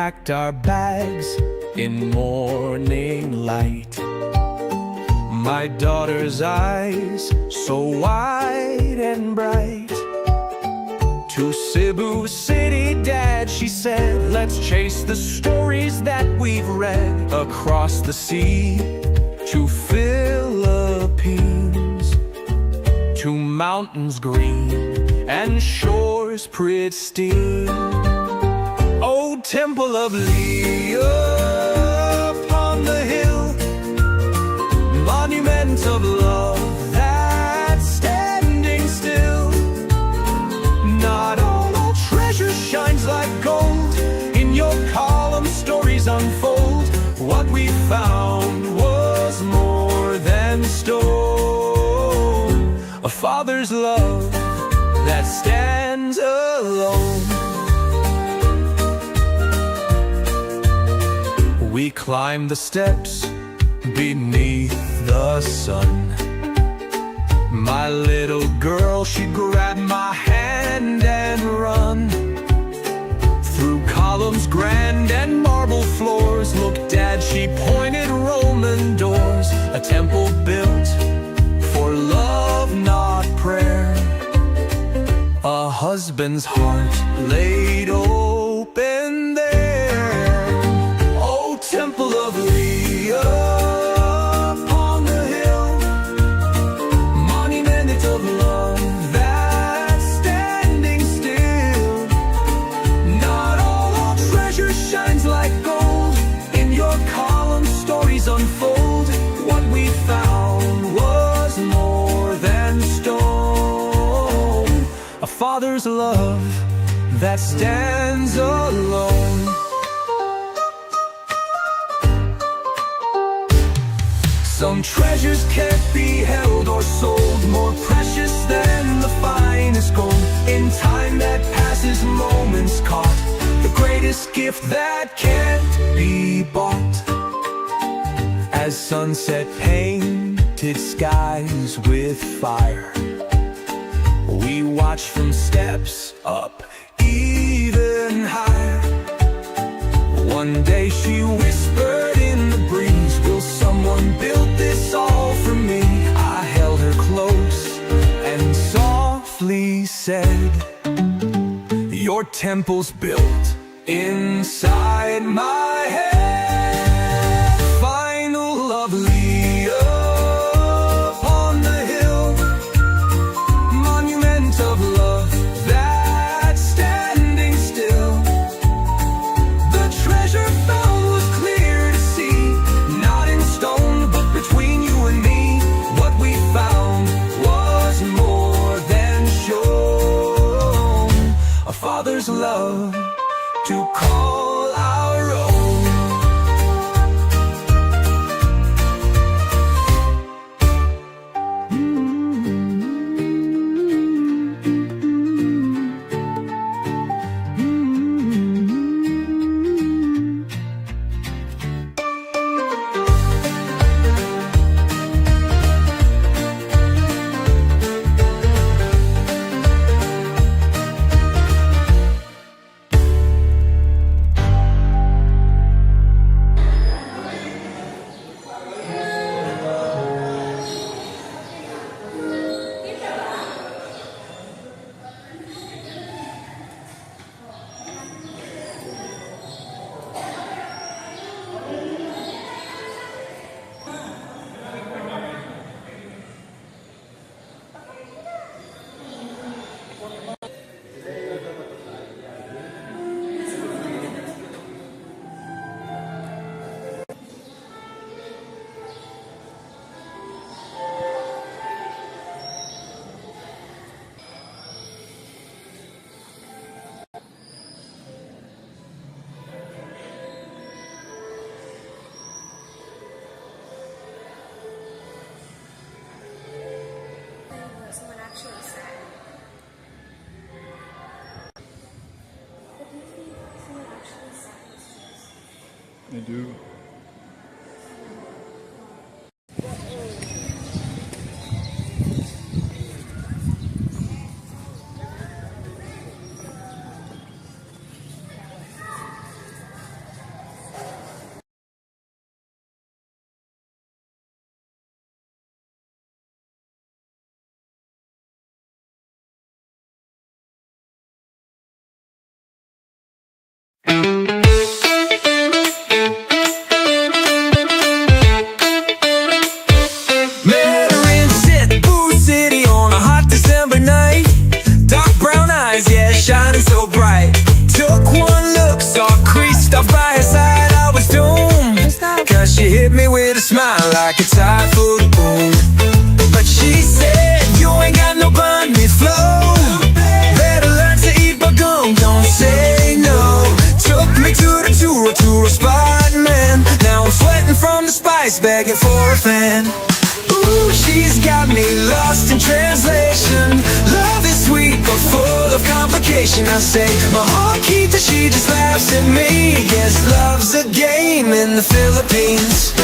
packed our bags in morning light. My daughter's eyes so wide and bright. To Cebu City, Dad, she said, let's chase the stories that we've read across the sea to Philippines, to mountains green and shores pristine. Oh, Temple of Lea upon the hill, monument of love that's standing still. Not all treasure shines like gold. In your column stories unfold. What we found was more than stone. A father's love that stands alone. We climbed the steps beneath the sun. My little girl, she grabbed my hand and run through columns grand and marble floors. Look, Dad, she pointed Roman doors. A temple built for love, not prayer. A husband's heart laid open there. Oh, Temple of Lea upon the hill, monument of love that's standing still. Not all treasure shines like gold. In your column stories unfold. What we found was more than stone. A father's love that stands alone. Some treasures can't be held or sold, more precious than the finest gold. In time that passes, moments caught, the greatest gift that can't be bought. As sunset painted skies with fire, we watch from steps up even higher. One day she whispered in the breeze, will someone build this all for me? I held her close and softly said, your temple's built inside my head. Final love, Lea upon the hill, monument of love that's standing still. The treasure found was clear to see, not in stone but between you and me. What we found was more than shown. A father's love to call our own. I do. smile like a typhoon. But she said, you ain't got no bunny flow. Better learn to eat bagoong, don't say no. Took me to the Turo spot, man. Now I'm sweating from the spice, begging for a fan. Ooh, she's got me lost in translation. Love is sweet but full of complication. I say, my heart keeps it, she just laughs at me. Guess love's a game in the Philippines.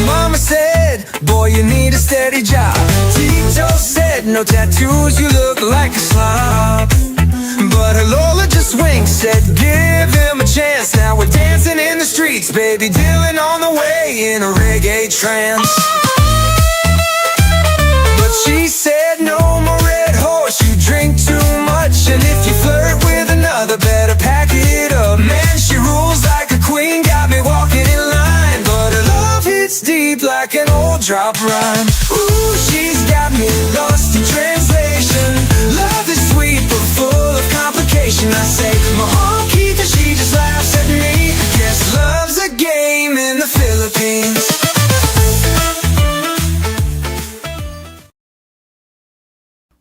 Mama said, boy, you need a steady job. Tito said, no tattoos, you look like a slob. But her Lola just winked, said give him a chance. Now we're dancing in the streets, baby Dylan on the way in a reggae trance. But she said no more red horse, you drink too much. And if you flirt with another, better pack it up. Man, she rules like a queen, got me walking in line. But her love hits deep like an old drop rhyme. Ooh, she's got me lost in translation. Love is sweet but full of complication. I say, my heart keeps it, she just laughs at me. Guess love's a game in the Philippines.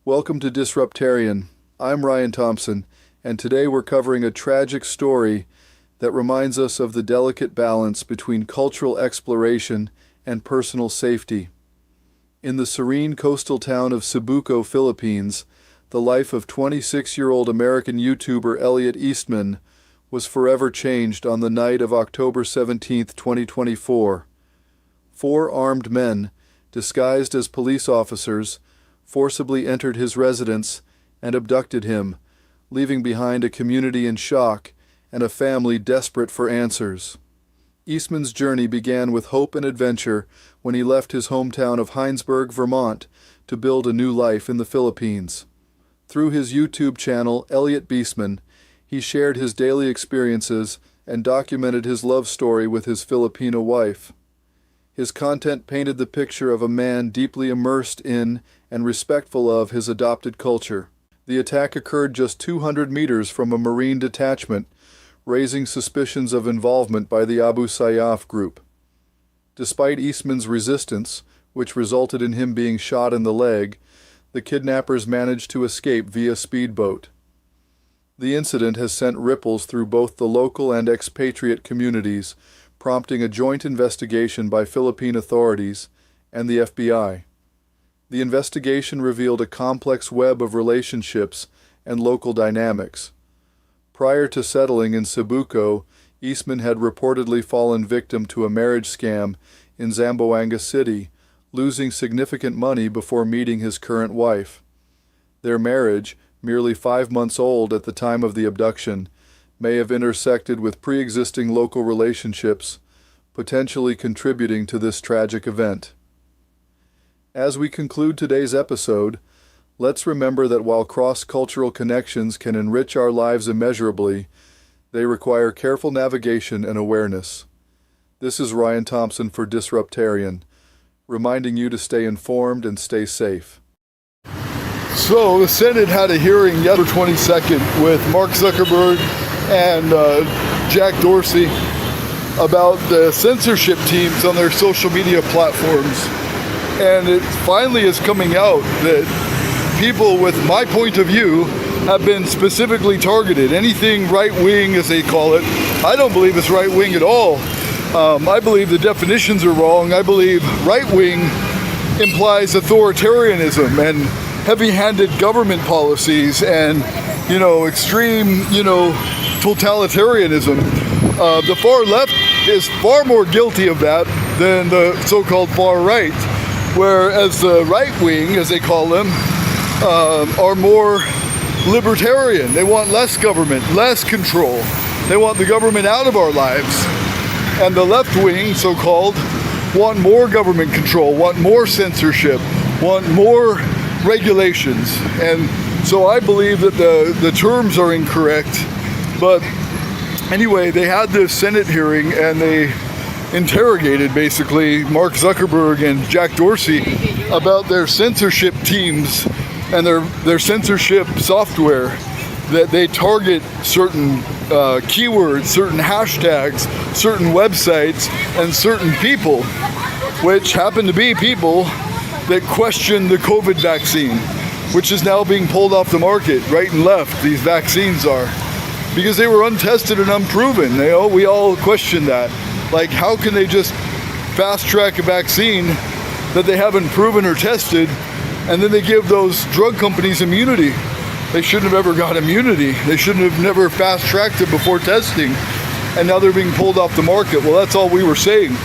Welcome to Disruptarian. I'm Ryan Thompson, and today we're covering a tragic story that reminds us of the delicate balance between cultural exploration and personal safety. In the serene coastal town of Cebuco, Philippines, the life of 26-year-old American YouTuber Elliot Eastman was forever changed on the night of October 17, 2024. 4 armed men, disguised as police officers, forcibly entered his residence and abducted him, leaving behind a community in shock and a family desperate for answers. Eastman's journey began with hope and adventure when he left his hometown of Hinesburg, Vermont, to build a new life in the Philippines. Through his YouTube channel, Elliot Eastman, he shared his daily experiences and documented his love story with his Filipino wife. His content painted the picture of a man deeply immersed in and respectful of his adopted culture. The attack occurred just 200 meters from a Marine detachment, raising suspicions of involvement by the Abu Sayyaf group. Despite Eastman's resistance, which resulted in him being shot in the leg, the kidnappers managed to escape via speedboat. The incident has sent ripples through both the local and expatriate communities, prompting a joint investigation by Philippine authorities and the FBI. The investigation revealed a complex web of relationships and local dynamics. Prior to settling in Cebuco, Eastman had reportedly fallen victim to a marriage scam in Zamboanga City, losing significant money before meeting his current wife. Their marriage, merely 5 months old at the time of the abduction, may have intersected with pre-existing local relationships, potentially contributing to this tragic event. As we conclude today's episode, let's remember that while cross-cultural connections can enrich our lives immeasurably, they require careful navigation and awareness. This is Ryan Thompson for Disruptarian, reminding you to stay informed and stay safe. So the Senate had a hearing yesterday, 22nd, with Mark Zuckerberg and Jack Dorsey about the censorship teams on their social media platforms. And it finally is coming out that people with my point of view have been specifically targeted. Anything right-wing, as they call it, I don't believe it's right-wing at all. I believe the definitions are wrong. I believe right-wing implies authoritarianism and heavy-handed government policies and, extreme, totalitarianism. The far left is far more guilty of that than the so-called far right, whereas the right-wing, as they call them, are more libertarian. They want less government, less control. They want the government out of our lives. And the left wing, so-called, want more government control, want more censorship, want more regulations. And so I believe that the terms are incorrect. But anyway, they had this Senate hearing and they interrogated basically Mark Zuckerberg and Jack Dorsey about their censorship teams and their censorship software. that they target certain keywords, certain hashtags, certain websites, and certain people, which happen to be people that question the COVID vaccine, which is now being pulled off the market right and left. These vaccines are, because they were untested and unproven. We all question that. Like, how can they just fast track a vaccine that they haven't proven or tested, and then they give those drug companies immunity? They shouldn't have ever got immunity. They shouldn't have never fast tracked it before testing, and now they're being pulled off the market. Well, that's all we were saying,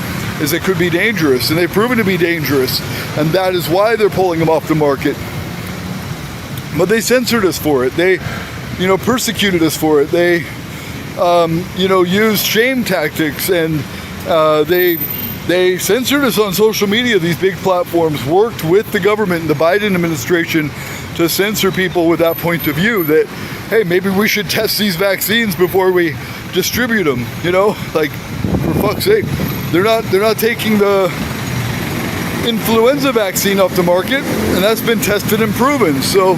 is it could be dangerous, and they've proven to be dangerous, and that is why they're pulling them off the market. But they censored us for it. They, persecuted us for it. They, used shame tactics, and they censored us on social media. These big platforms worked with the government and the Biden administration to censor people with that point of view, that, hey, maybe we should test these vaccines before we distribute them. Like, for fuck's sake, they're not taking the influenza vaccine off the market, and that's been tested and proven. So,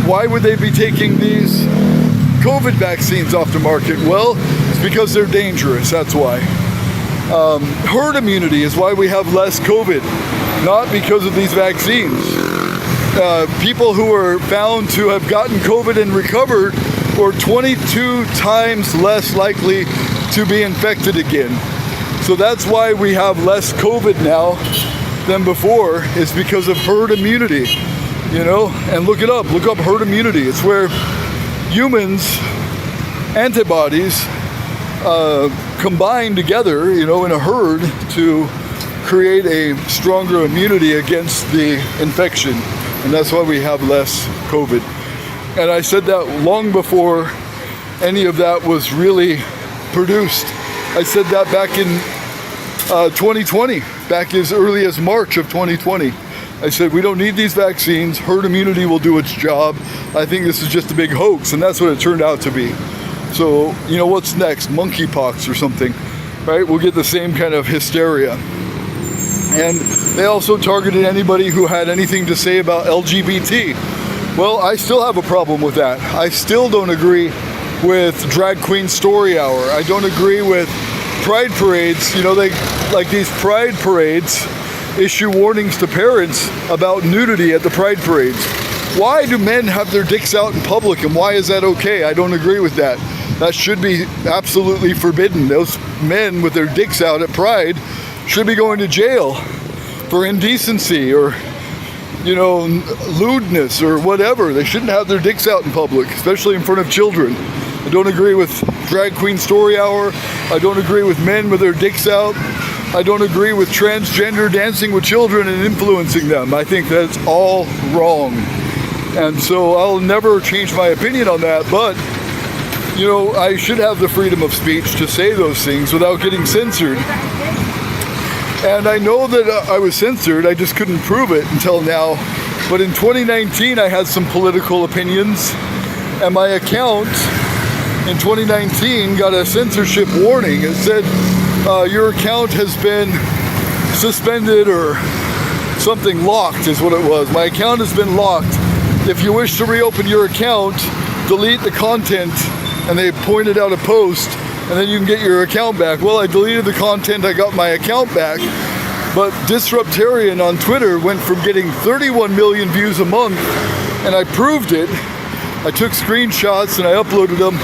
why would they be taking these COVID vaccines off the market? Well, it's because they're dangerous. That's why. Herd immunity is why we have less COVID, not because of these vaccines. People who are found to have gotten COVID and recovered were 22 times less likely to be infected again. So that's why we have less COVID now than before, is because of herd immunity, and look it up. Look up herd immunity. It's where humans' antibodies combine together, in a herd to create a stronger immunity against the infection. And that's why we have less COVID. And I said that long before any of that was really produced. I said that back in 2020, back as early as March of 2020. I said, we don't need these vaccines. Herd immunity will do its job. I think this is just a big hoax, and that's what it turned out to be. So, what's next? Monkeypox or something, right? We'll get the same kind of hysteria. And they also targeted anybody who had anything to say about LGBT. Well, I still have a problem with that. I still don't agree with Drag Queen Story Hour. I don't agree with pride parades. Like these pride parades issue warnings to parents about nudity at the pride parades. Why do men have their dicks out in public, and why is that okay? I don't agree with that. That should be absolutely forbidden. Those men with their dicks out at pride should be going to jail for indecency or, lewdness or whatever. They shouldn't have their dicks out in public, especially in front of children. I don't agree with Drag Queen Story Hour. I don't agree with men with their dicks out. I don't agree with transgender dancing with children and influencing them. I think that's all wrong. And so I'll never change my opinion on that, but I should have the freedom of speech to say those things without getting censored. And I know that I was censored, I just couldn't prove it until now. But in 2019, I had some political opinions, and my account in 2019 got a censorship warning. It said, your account has been suspended or something, locked is what it was. My account has been locked. If you wish to reopen your account, delete the content, and they pointed out a post, and then you can get your account back. Well, I deleted the content, I got my account back, but Disruptarian on Twitter went from getting 31 million views a month, and I proved it. I took screenshots and I uploaded them.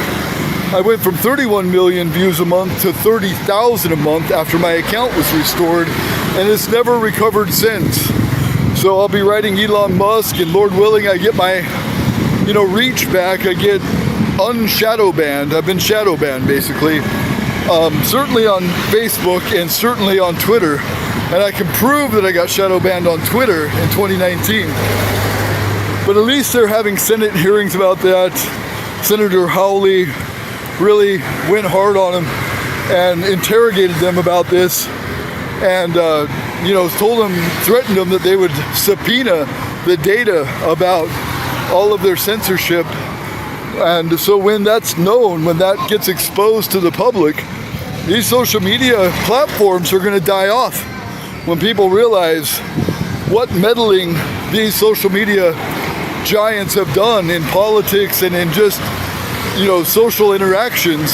I went from 31 million views a month to 30,000 a month after my account was restored, and it's never recovered since. So I'll be writing Elon Musk, and Lord willing, I get my, reach back. I get unshadow banned. I've been shadow banned basically, certainly on Facebook and certainly on Twitter, and I can prove that I got shadow banned on Twitter in 2019. But at least they're having Senate hearings about that. Senator Hawley really went hard on them and interrogated them about this, and told them, threatened them that they would subpoena the data about all of their censorship. And so when that's known, when that gets exposed to the public, these social media platforms are going to die off. When people realize what meddling these social media giants have done in politics and in just, social interactions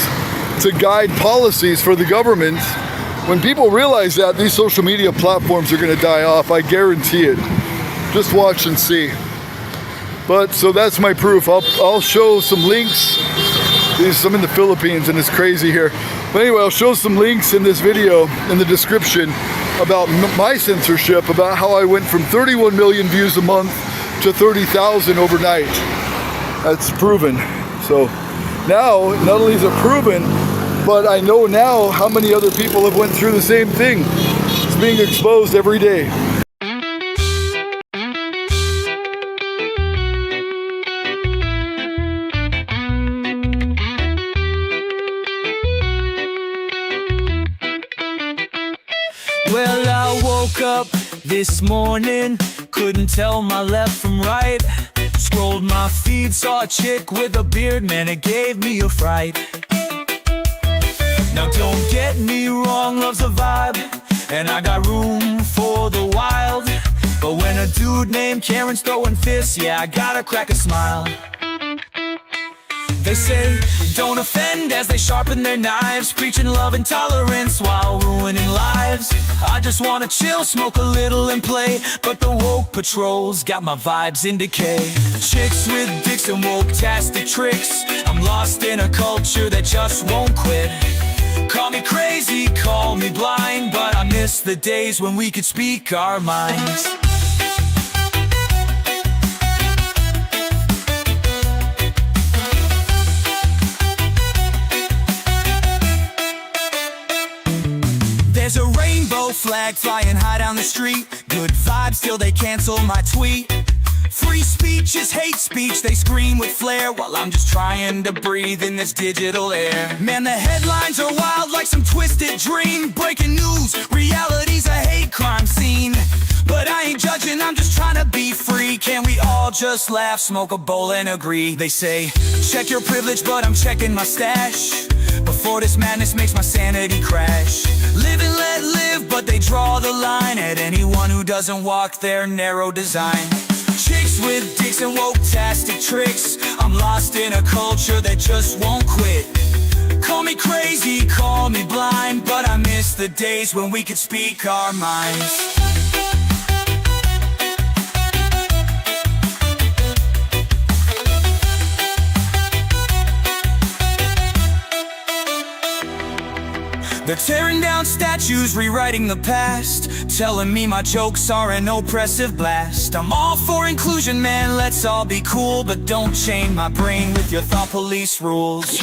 to guide policies for the government. When people realize that, these social media platforms are going to die off. I guarantee it. Just watch and see. But so that's my proof. I'll show some links. I'm in the Philippines and it's crazy here. But anyway, I'll show some links in this video in the description about my censorship, about how I went from 31 million views a month to 30,000 overnight. That's proven. So now, not only is it proven, but I know now how many other people have went through the same thing. It's being exposed every day. Well, I woke up this morning, couldn't tell my left from right. Scrolled my feed, saw a chick with a beard, man, it gave me a fright. Now don't get me wrong, love's a vibe, and I got room for the wild. But when a dude named Karen's throwing fists, yeah, I gotta crack a smile. They say, don't offend as they sharpen their knives, preaching love and tolerance while ruining lives. I just wanna chill, smoke a little and play, but the woke patrols got my vibes in decay. Chicks with dicks and woke-tastic tricks, I'm lost in a culture that just won't quit. Call me crazy, call me blind, but I miss the days when we could speak our minds. There's a rainbow flag flying high down the street. Good vibes till they cancel my tweet. Free speech is hate speech, they scream with flair, while I'm just trying to breathe in this digital air. Man, the headlines are wild like some twisted dream. Breaking news, reality's a hate crime scene. But I ain't judging, I'm just trying to be free. Can we all just laugh, smoke a bowl and agree? They say, check your privilege, but I'm checking my stash before this madness makes my sanity crash. Live and let live, but they draw the line at anyone who doesn't walk their narrow design. Chicks with dicks and woke-tastic tricks, I'm lost in a culture that just won't quit. Call me crazy, call me blind, but I miss the days when we could speak our minds. They're tearing down statues, rewriting the past, telling me my jokes are an oppressive blast. I'm all for inclusion, man, let's all be cool, but don't chain my brain with your thought police rules.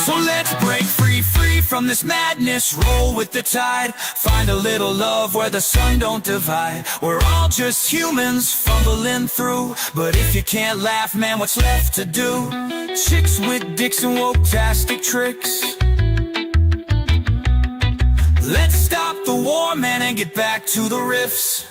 So let's break free from this madness, roll with the tide, find a little love where the sun don't divide. We're all just humans fumbling through, but if you can't laugh, man, what's left to do? Chicks with dicks and woke-tastic tricks. Let's stop the war, man, and get back to the riffs.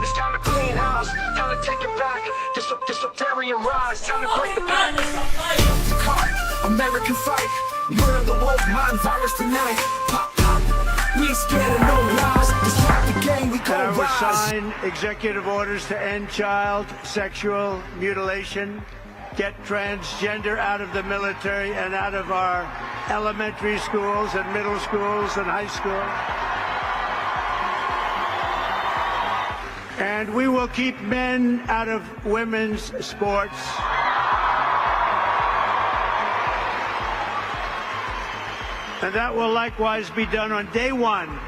It's time to clean house, time to take it back. Disruptarian rise, time to break the back. American fight, murder the woke mind virus tonight. Pop, pop, we ain't scared of no lies. Disrupt the game, we gon' I will rise. sign executive orders to end child sexual mutilation, get transgender out of the military and out of our elementary schools and middle schools and high school. And we will keep men out of women's sports. And that will likewise be done on day one.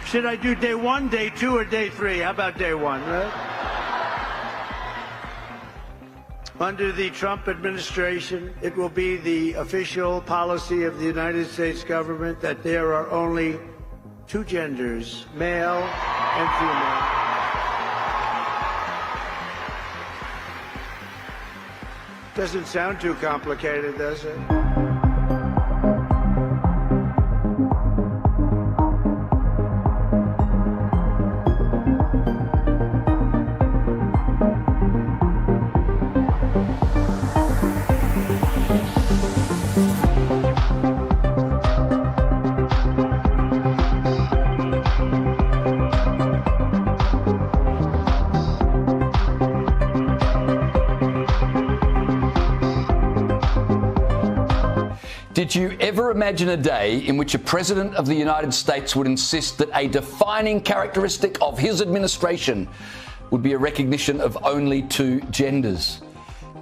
Should I do day one, day two, or day three? How about day one, right? Under the Trump administration, it will be the official policy of the United States government that there are only two genders, male and female. Doesn't sound too complicated, does it? Did you ever imagine a day in which a president of the United States would insist that a defining characteristic of his administration would be a recognition of only two genders?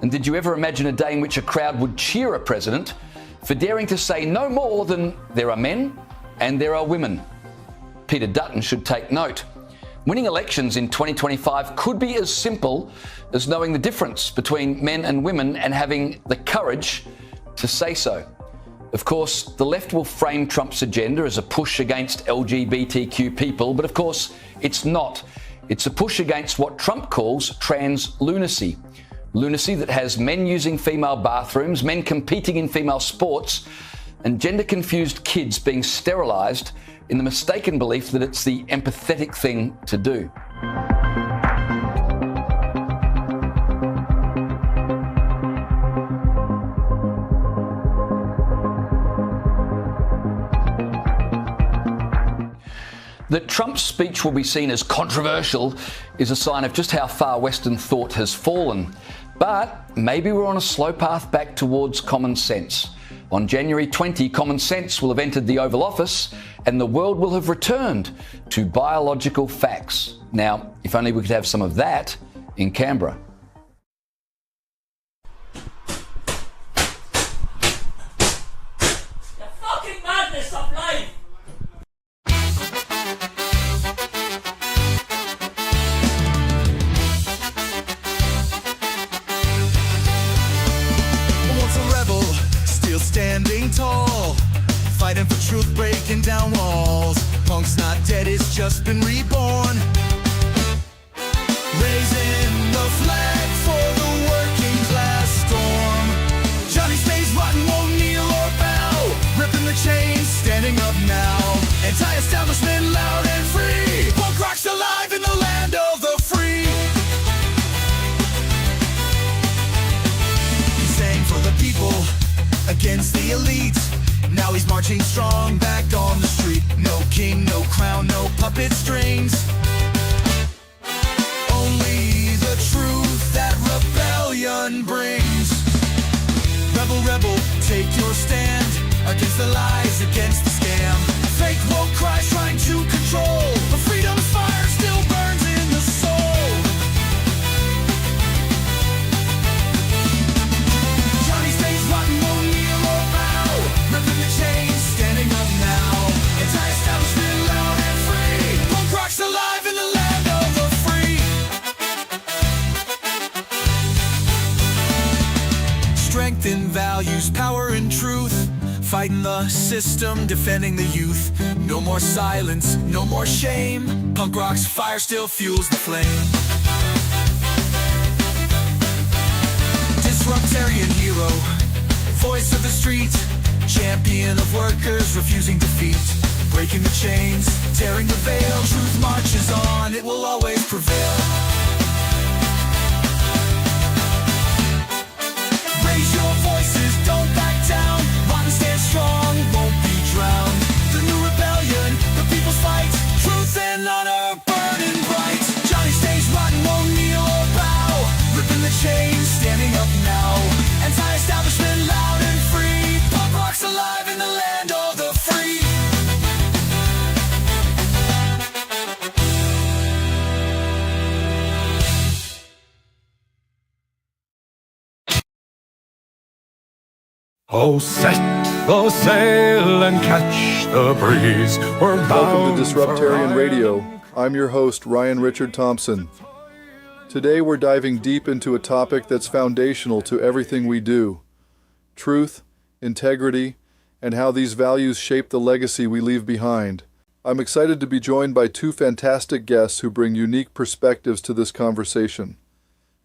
And did you ever imagine a day in which a crowd would cheer a president for daring to say no more than there are men and there are women? Peter Dutton should take note. Winning elections in 2025 could be as simple as knowing the difference between men and women and having the courage to say so. Of course, the left will frame Trump's agenda as a push against LGBTQ people, but of course, it's not. It's a push against what Trump calls trans lunacy. Lunacy that has men using female bathrooms, men competing in female sports, and gender-confused kids being sterilised in the mistaken belief that it's the empathetic thing to do. That Trump's speech will be seen as controversial is a sign of just how far Western thought has fallen. But maybe we're on a slow path back towards common sense. On January 20, common sense will have entered the Oval Office and the world will have returned to biological facts. Now, if only we could have some of that in Canberra. The fucking madness of life! Standing tall, fighting for truth, breaking down walls. Punk's not dead, it's just been reborn. Raising the flag for the working class storm. Johnny stays rotten, won't kneel or bow. Ripping the chains, standing up now. Anti-establishment, loud and free. Punk rock's alive in the land of the free. He sang for the people against the elite. Now he's marching strong back on the street. No king, no crown, no puppet strings. Only the truth that rebellion brings. Rebel, rebel, take your stand against the lies, against the scam. Fake woke cries trying to control, but freedom's fire still burns in the soul. Johnny stays rotten, won't kneel or bow. Ripping the chains, standing up now. Anti-establishment, loud and free. Punk rock's alive in the land of the free. Strength in values, power and truth. Fighting the system, defending the youth. No more silence, no more shame. Punk rock's fire still fuels the flame. Disruptarian hero, voice of the street. Champion of workers, refusing defeat. Breaking the chains, tearing the veil. Truth marches on, it will always prevail. Raise your voices, don't back down. Rotten, stand strong, won't be drowned. The new rebellion, the people's fight. Truth and honor burning bright. Johnny stays rotten, won't kneel or bow. Ripping the chains, standing up now. Anti-establishment, loud and free. Punk rock's alive in the land of the free. Oh, set the sail and catch the breeze. We're Welcome bound to Disruptarian for Radio. I'm your host, Ryan Richard Thompson. Today we're diving deep into a topic that's foundational to everything we do: truth, integrity, and how these values shape the legacy we leave behind. I'm excited to be joined by two fantastic guests who bring unique perspectives to this conversation.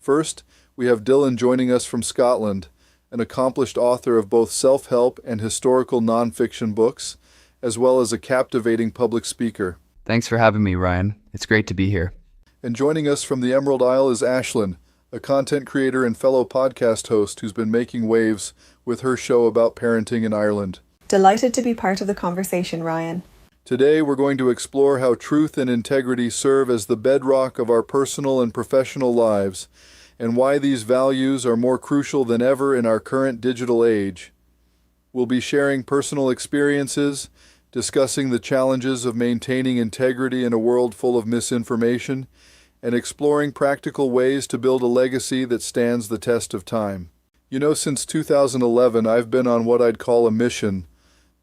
First, We have Dylan joining us from Scotland, an accomplished author of both self-help and historical nonfiction books, as well as a captivating public speaker. Thanks for having me, Ryan. It's great to be here. And joining us from the Emerald Isle is Ashlyn, a content creator and fellow podcast host who's been making waves with her show about parenting in Ireland. Delighted to be part of the conversation, Ryan. Today, we're going to explore how truth and integrity serve as the bedrock of our personal and professional lives, and why these values are more crucial than ever in our current digital age. We'll be sharing personal experiences, discussing the challenges of maintaining integrity in a world full of misinformation, and exploring practical ways to build a legacy that stands the test of time. You know, since 2011, I've been on what I'd call a mission,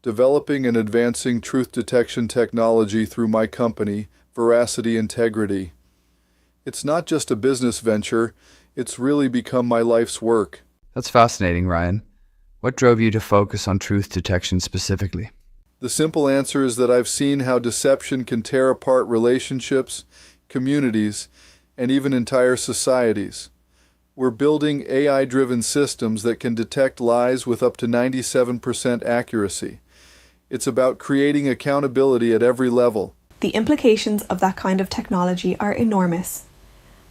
developing and advancing truth detection technology through my company, Veracity Integrity. It's not just a business venture, it's really become my life's work. That's fascinating, Ryan. What drove you to focus on truth detection specifically? The simple answer is that I've seen how deception can tear apart relationships, communities, and even entire societies. We're building AI-driven systems that can detect lies with up to 97% accuracy. It's about creating accountability at every level. The implications of that kind of technology are enormous.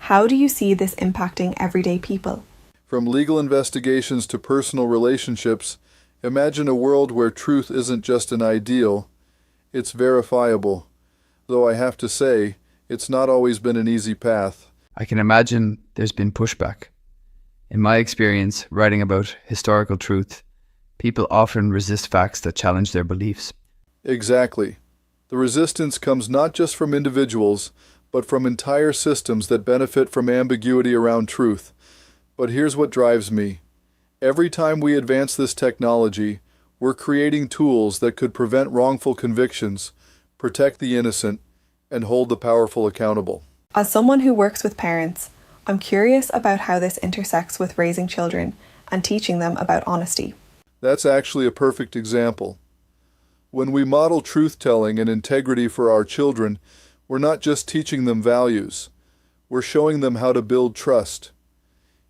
How do you see this impacting everyday people? From legal investigations to personal relationships, imagine a world where truth isn't just an ideal, it's verifiable. Though I have to say, it's not always been an easy path. I can imagine there's been pushback. In my experience, writing about historical truth, people often resist facts that challenge their beliefs. Exactly. The resistance comes not just from individuals, but from entire systems that benefit from ambiguity around truth. But here's what drives me. Every time we advance this technology, we're creating tools that could prevent wrongful convictions, protect the innocent, and hold the powerful accountable. As someone who works with parents, I'm curious about how this intersects with raising children and teaching them about honesty. That's actually a perfect example. When we model truth-telling and integrity for our children, we're not just teaching them values. We're showing them how to build trust.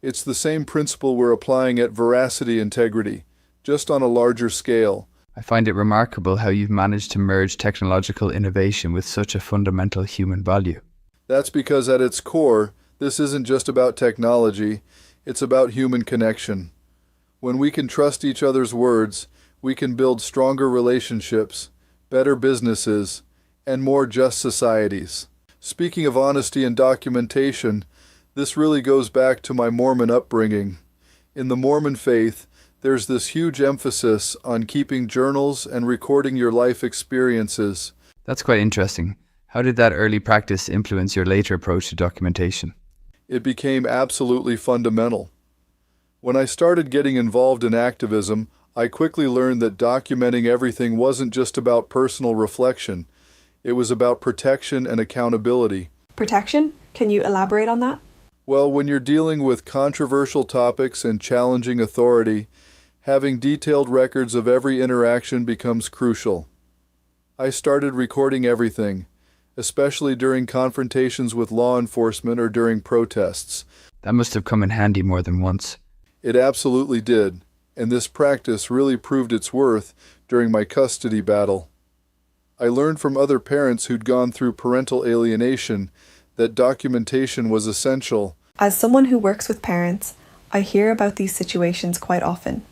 It's the same principle we're applying at Veracity Integrity, just on a larger scale. I find it remarkable how you've managed to merge technological innovation with such a fundamental human value. That's because at its core, this isn't just about technology, it's about human connection. When we can trust each other's words, we can build stronger relationships, better businesses, and more just societies. Speaking of honesty and documentation, this really goes back to my Mormon upbringing. In the Mormon faith, there's this huge emphasis on keeping journals and recording your life experiences. That's quite interesting. How did that early practice influence your later approach to documentation? It became absolutely fundamental. When I started getting involved in activism, I quickly learned that documenting everything wasn't just about personal reflection. It was about protection and accountability. Protection? Can you elaborate on that? Well, when you're dealing with controversial topics and challenging authority, having detailed records of every interaction becomes crucial. I started recording everything, especially during confrontations with law enforcement or during protests. That must have come in handy more than once. It absolutely did, and this practice really proved its worth during my custody battle. I learned from other parents who'd gone through parental alienation that documentation was essential. As someone who works with parents, I hear about these situations quite often.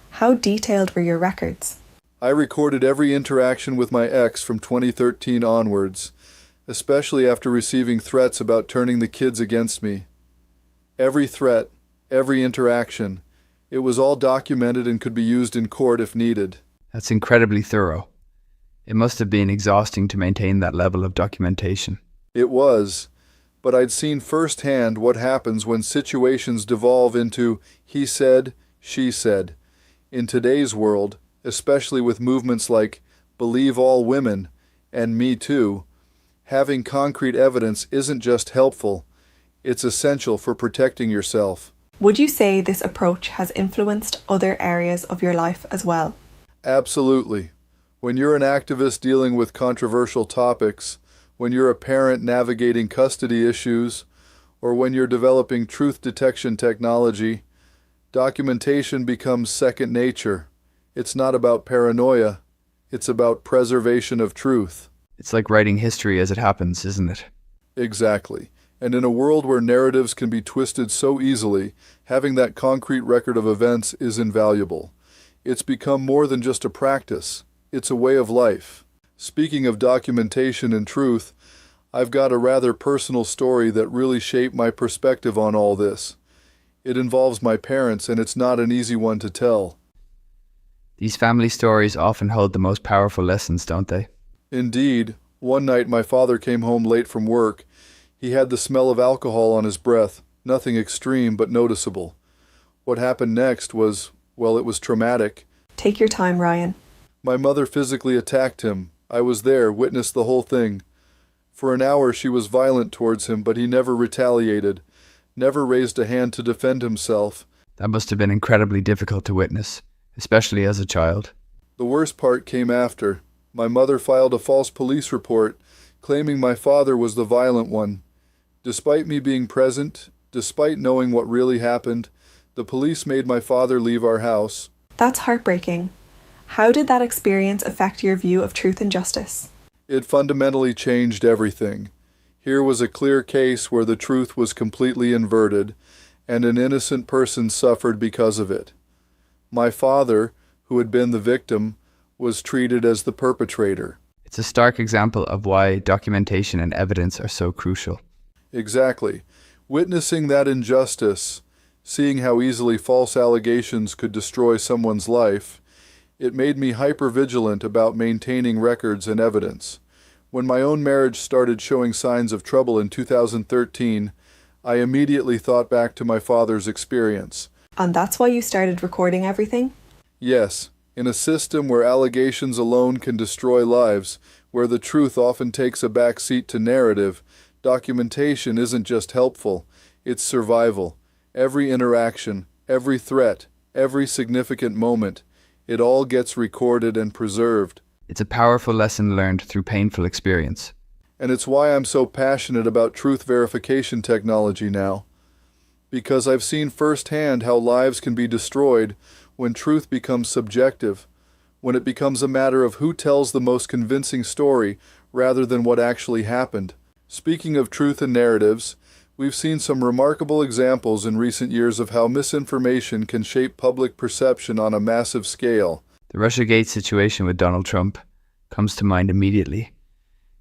How detailed were your records? I recorded every interaction with my ex from 2013 onwards, especially after receiving threats about turning the kids against me. Every threat, every interaction, it was all documented and could be used in court if needed. That's incredibly thorough. It must have been exhausting to maintain that level of documentation. It was, but I'd seen firsthand what happens when situations devolve into he said, she said. In today's world, especially with movements like Believe All Women and Me Too, having concrete evidence isn't just helpful, it's essential for protecting yourself. Would you say this approach has influenced other areas of your life as well? Absolutely. When you're an activist dealing with controversial topics, when you're a parent navigating custody issues, or when you're developing truth detection technology, documentation becomes second nature. It's not about paranoia, it's about preservation of truth. It's like writing history as it happens, isn't it? Exactly. And in a world where narratives can be twisted so easily, having that concrete record of events is invaluable. It's become more than just a practice. It's a way of life. Speaking of documentation and truth, I've got a rather personal story that really shaped my perspective on all this. It involves my parents, and it's not an easy one to tell. These family stories often hold the most powerful lessons, don't they? Indeed. One night my father came home late from work. He had the smell of alcohol on his breath, nothing extreme but noticeable. What happened next was, well, it was traumatic. Take your time, Ryan. My mother physically attacked him. I was there, witnessed the whole thing. For an hour she was violent towards him, but he never retaliated, never raised a hand to defend himself. That must have been incredibly difficult to witness, especially as a child. The worst part came after. My mother filed a false police report, claiming my father was the violent one. Despite me being present, despite knowing what really happened, the police made my father leave our house. That's heartbreaking. How did that experience affect your view of truth and justice? It fundamentally changed everything. Here was a clear case where the truth was completely inverted, and an innocent person suffered because of it. My father, who had been the victim, was treated as the perpetrator. It's a stark example of why documentation and evidence are so crucial. Exactly. Witnessing that injustice, seeing how easily false allegations could destroy someone's life, it made me hyper-vigilant about maintaining records and evidence. When my own marriage started showing signs of trouble in 2013, I immediately thought back to my father's experience. And that's why you started recording everything? Yes. In a system where allegations alone can destroy lives, where the truth often takes a back seat to narrative, documentation isn't just helpful, it's survival. Every interaction, every threat, every significant moment, it all gets recorded and preserved. It's a powerful lesson learned through painful experience. And it's why I'm so passionate about truth verification technology now. Because I've seen firsthand how lives can be destroyed when truth becomes subjective, when it becomes a matter of who tells the most convincing story rather than what actually happened. Speaking of truth and narratives, we've seen some remarkable examples in recent years of how misinformation can shape public perception on a massive scale. The Russiagate situation with Donald Trump comes to mind immediately.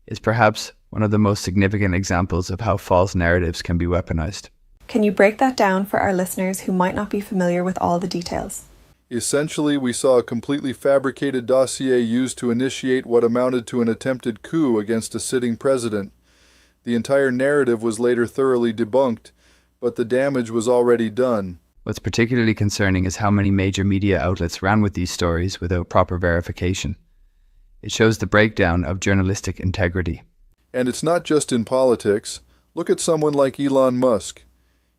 It's perhaps one of the most significant examples of how false narratives can be weaponized. Can you break that down for our listeners who might not be familiar with all the details? Essentially, we saw a completely fabricated dossier used to initiate what amounted to an attempted coup against a sitting president. The entire narrative was later thoroughly debunked, but the damage was already done. What's particularly concerning is how many major media outlets ran with these stories without proper verification. It shows the breakdown of journalistic integrity. And it's not just in politics. Look at someone like Elon Musk.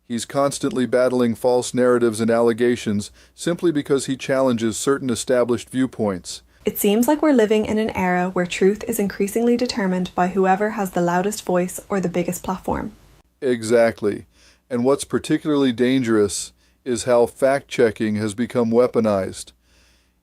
He's constantly battling false narratives and allegations simply because he challenges certain established viewpoints. It seems like we're living in an era where truth is increasingly determined by whoever has the loudest voice or the biggest platform. Exactly. And what's particularly dangerous is how fact-checking has become weaponized.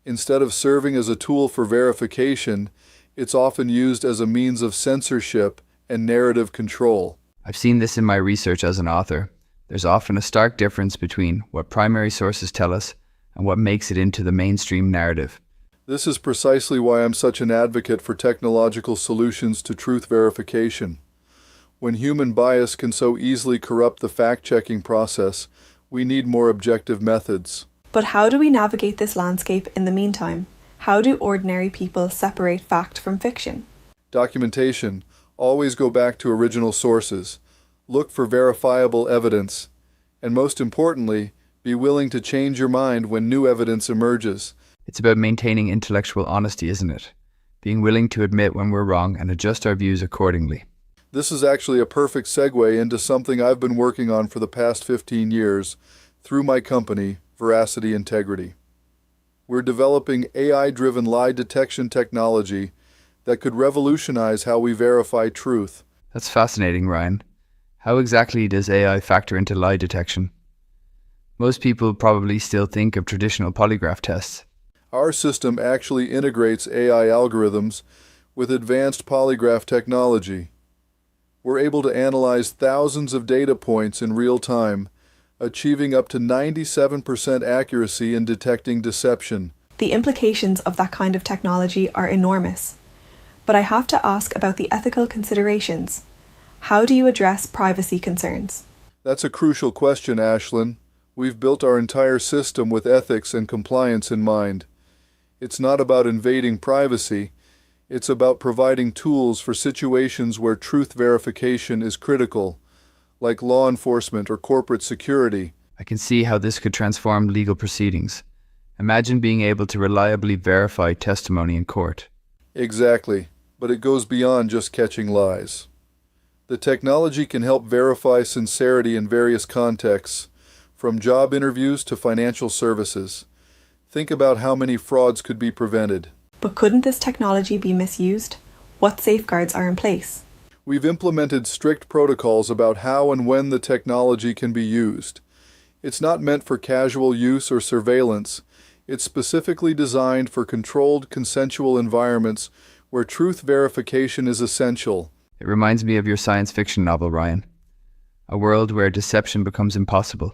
Instead of serving as a tool for verification, it's often used as a means of censorship and narrative control. I've seen this in my research as an author. There's often a stark difference between what primary sources tell us and what makes it into the mainstream narrative. This is precisely why I'm such an advocate for technological solutions to truth verification. When human bias can so easily corrupt the fact-checking process, we need more objective methods. But how do we navigate this landscape in the meantime? How do ordinary people separate fact from fiction? Documentation. Always go back to original sources. Look for verifiable evidence. And most importantly, be willing to change your mind when new evidence emerges. It's about maintaining intellectual honesty, isn't it? Being willing to admit when we're wrong and adjust our views accordingly. This is actually a perfect segue into something I've been working on for the past 15 years through my company, Veracity Integrity. We're developing AI-driven lie detection technology that could revolutionize how we verify truth. That's fascinating, Ryan. How exactly does AI factor into lie detection? Most people probably still think of traditional polygraph tests. Our system actually integrates AI algorithms with advanced polygraph technology. We're able to analyze thousands of data points in real time, achieving up to 97% accuracy in detecting deception. The implications of that kind of technology are enormous. But I have to ask about the ethical considerations. How do you address privacy concerns? That's a crucial question, Ashlyn. We've built our entire system with ethics and compliance in mind. It's not about invading privacy. It's about providing tools for situations where truth verification is critical, like law enforcement or corporate security. I can see how this could transform legal proceedings. Imagine being able to reliably verify testimony in court. Exactly, but it goes beyond just catching lies. The technology can help verify sincerity in various contexts, from job interviews to financial services. Think about how many frauds could be prevented. But couldn't this technology be misused? What safeguards are in place? We've implemented strict protocols about how and when the technology can be used. It's not meant for casual use or surveillance. It's specifically designed for controlled, consensual environments where truth verification is essential. It reminds me of your science fiction novel, Ryan. A world where deception becomes impossible,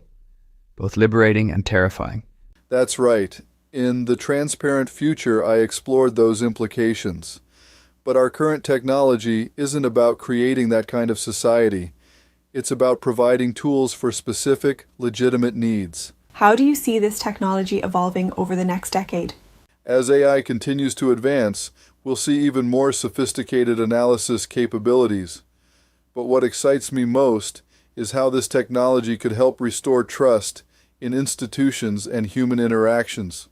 both liberating and terrifying. That's right. In The Transparent Future, I explored those implications. But our current technology isn't about creating that kind of society. It's about providing tools for specific, legitimate needs. How do you see this technology evolving over the next decade? As AI continues to advance, we'll see even more sophisticated analysis capabilities. But what excites me most is how this technology could help restore trust in institutions and human interactions.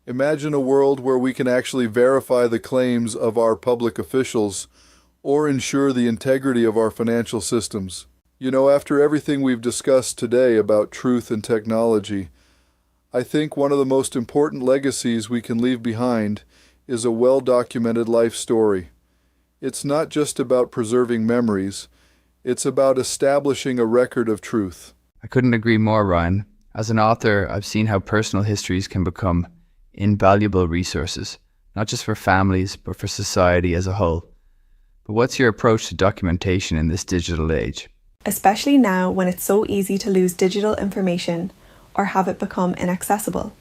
Imagine a world where we can actually verify the claims of our public officials or ensure the integrity of our financial systems. You know, after everything we've discussed today about truth and technology, I think one of the most important legacies we can leave behind is a well-documented life story. It's not just about preserving memories, it's about establishing a record of truth. I couldn't agree more, Ryan. As an author, I've seen how personal histories can become invaluable resources, not just for families, but for society as a whole. But what's your approach to documentation in this digital age? Especially now when it's so easy to lose digital information or have it become inaccessible.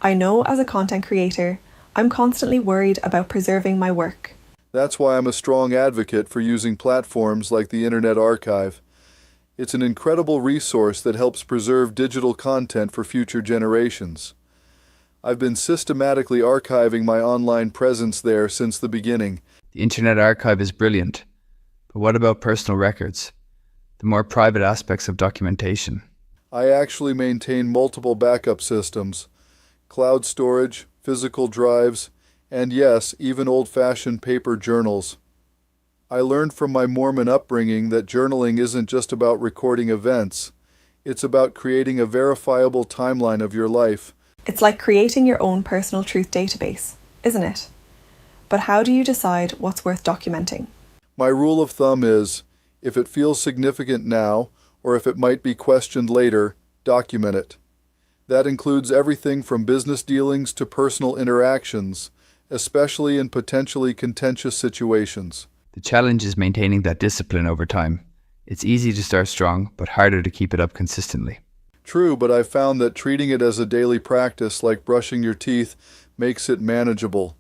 I know as a content creator, I'm constantly worried about preserving my work. That's why I'm a strong advocate for using platforms like the Internet Archive. It's an incredible resource that helps preserve digital content for future generations. I've been systematically archiving my online presence there since the beginning. The Internet Archive is brilliant, but what about personal records? The more private aspects of documentation. I actually maintain multiple backup systems, cloud storage, physical drives, and yes, even old-fashioned paper journals. I learned from my Mormon upbringing that journaling isn't just about recording events. It's about creating a verifiable timeline of your life. It's like creating your own personal truth database, isn't it? But how do you decide what's worth documenting? My rule of thumb is, if it feels significant now, or if it might be questioned later, document it. That includes everything from business dealings to personal interactions, especially in potentially contentious situations. The challenge is maintaining that discipline over time. It's easy to start strong, but harder to keep it up consistently. True, but I've found that treating it as a daily practice like brushing your teeth makes it manageable.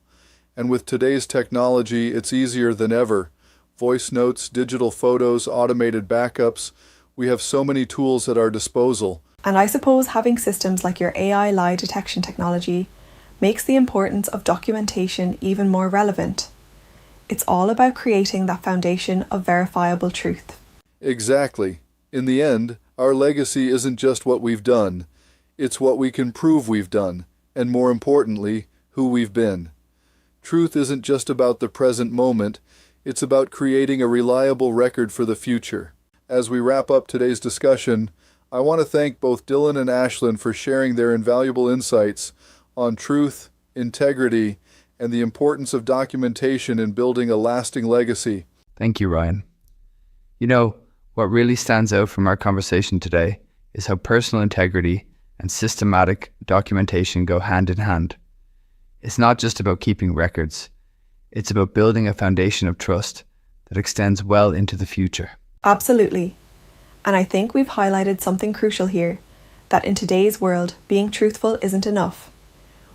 And with today's technology, it's easier than ever. Voice notes, digital photos, automated backups. We have so many tools at our disposal. And I suppose having systems like your AI lie detection technology makes the importance of documentation even more relevant. It's all about creating that foundation of verifiable truth. Exactly. In the end, our legacy isn't just what we've done. It's what we can prove we've done, and more importantly, who we've been. Truth isn't just about the present moment. It's about creating a reliable record for the future. As we wrap up today's discussion, I want to thank both Dylan and Ashlyn for sharing their invaluable insights on truth, integrity, and the importance of documentation in building a lasting legacy. Thank you, Ryan. You know, What really stands out from our conversation today is how personal integrity and systematic documentation go hand in hand. It's not just about keeping records. It's about building a foundation of trust that extends well into the future. Absolutely. And I think we've highlighted something crucial here, that in today's world, being truthful isn't enough.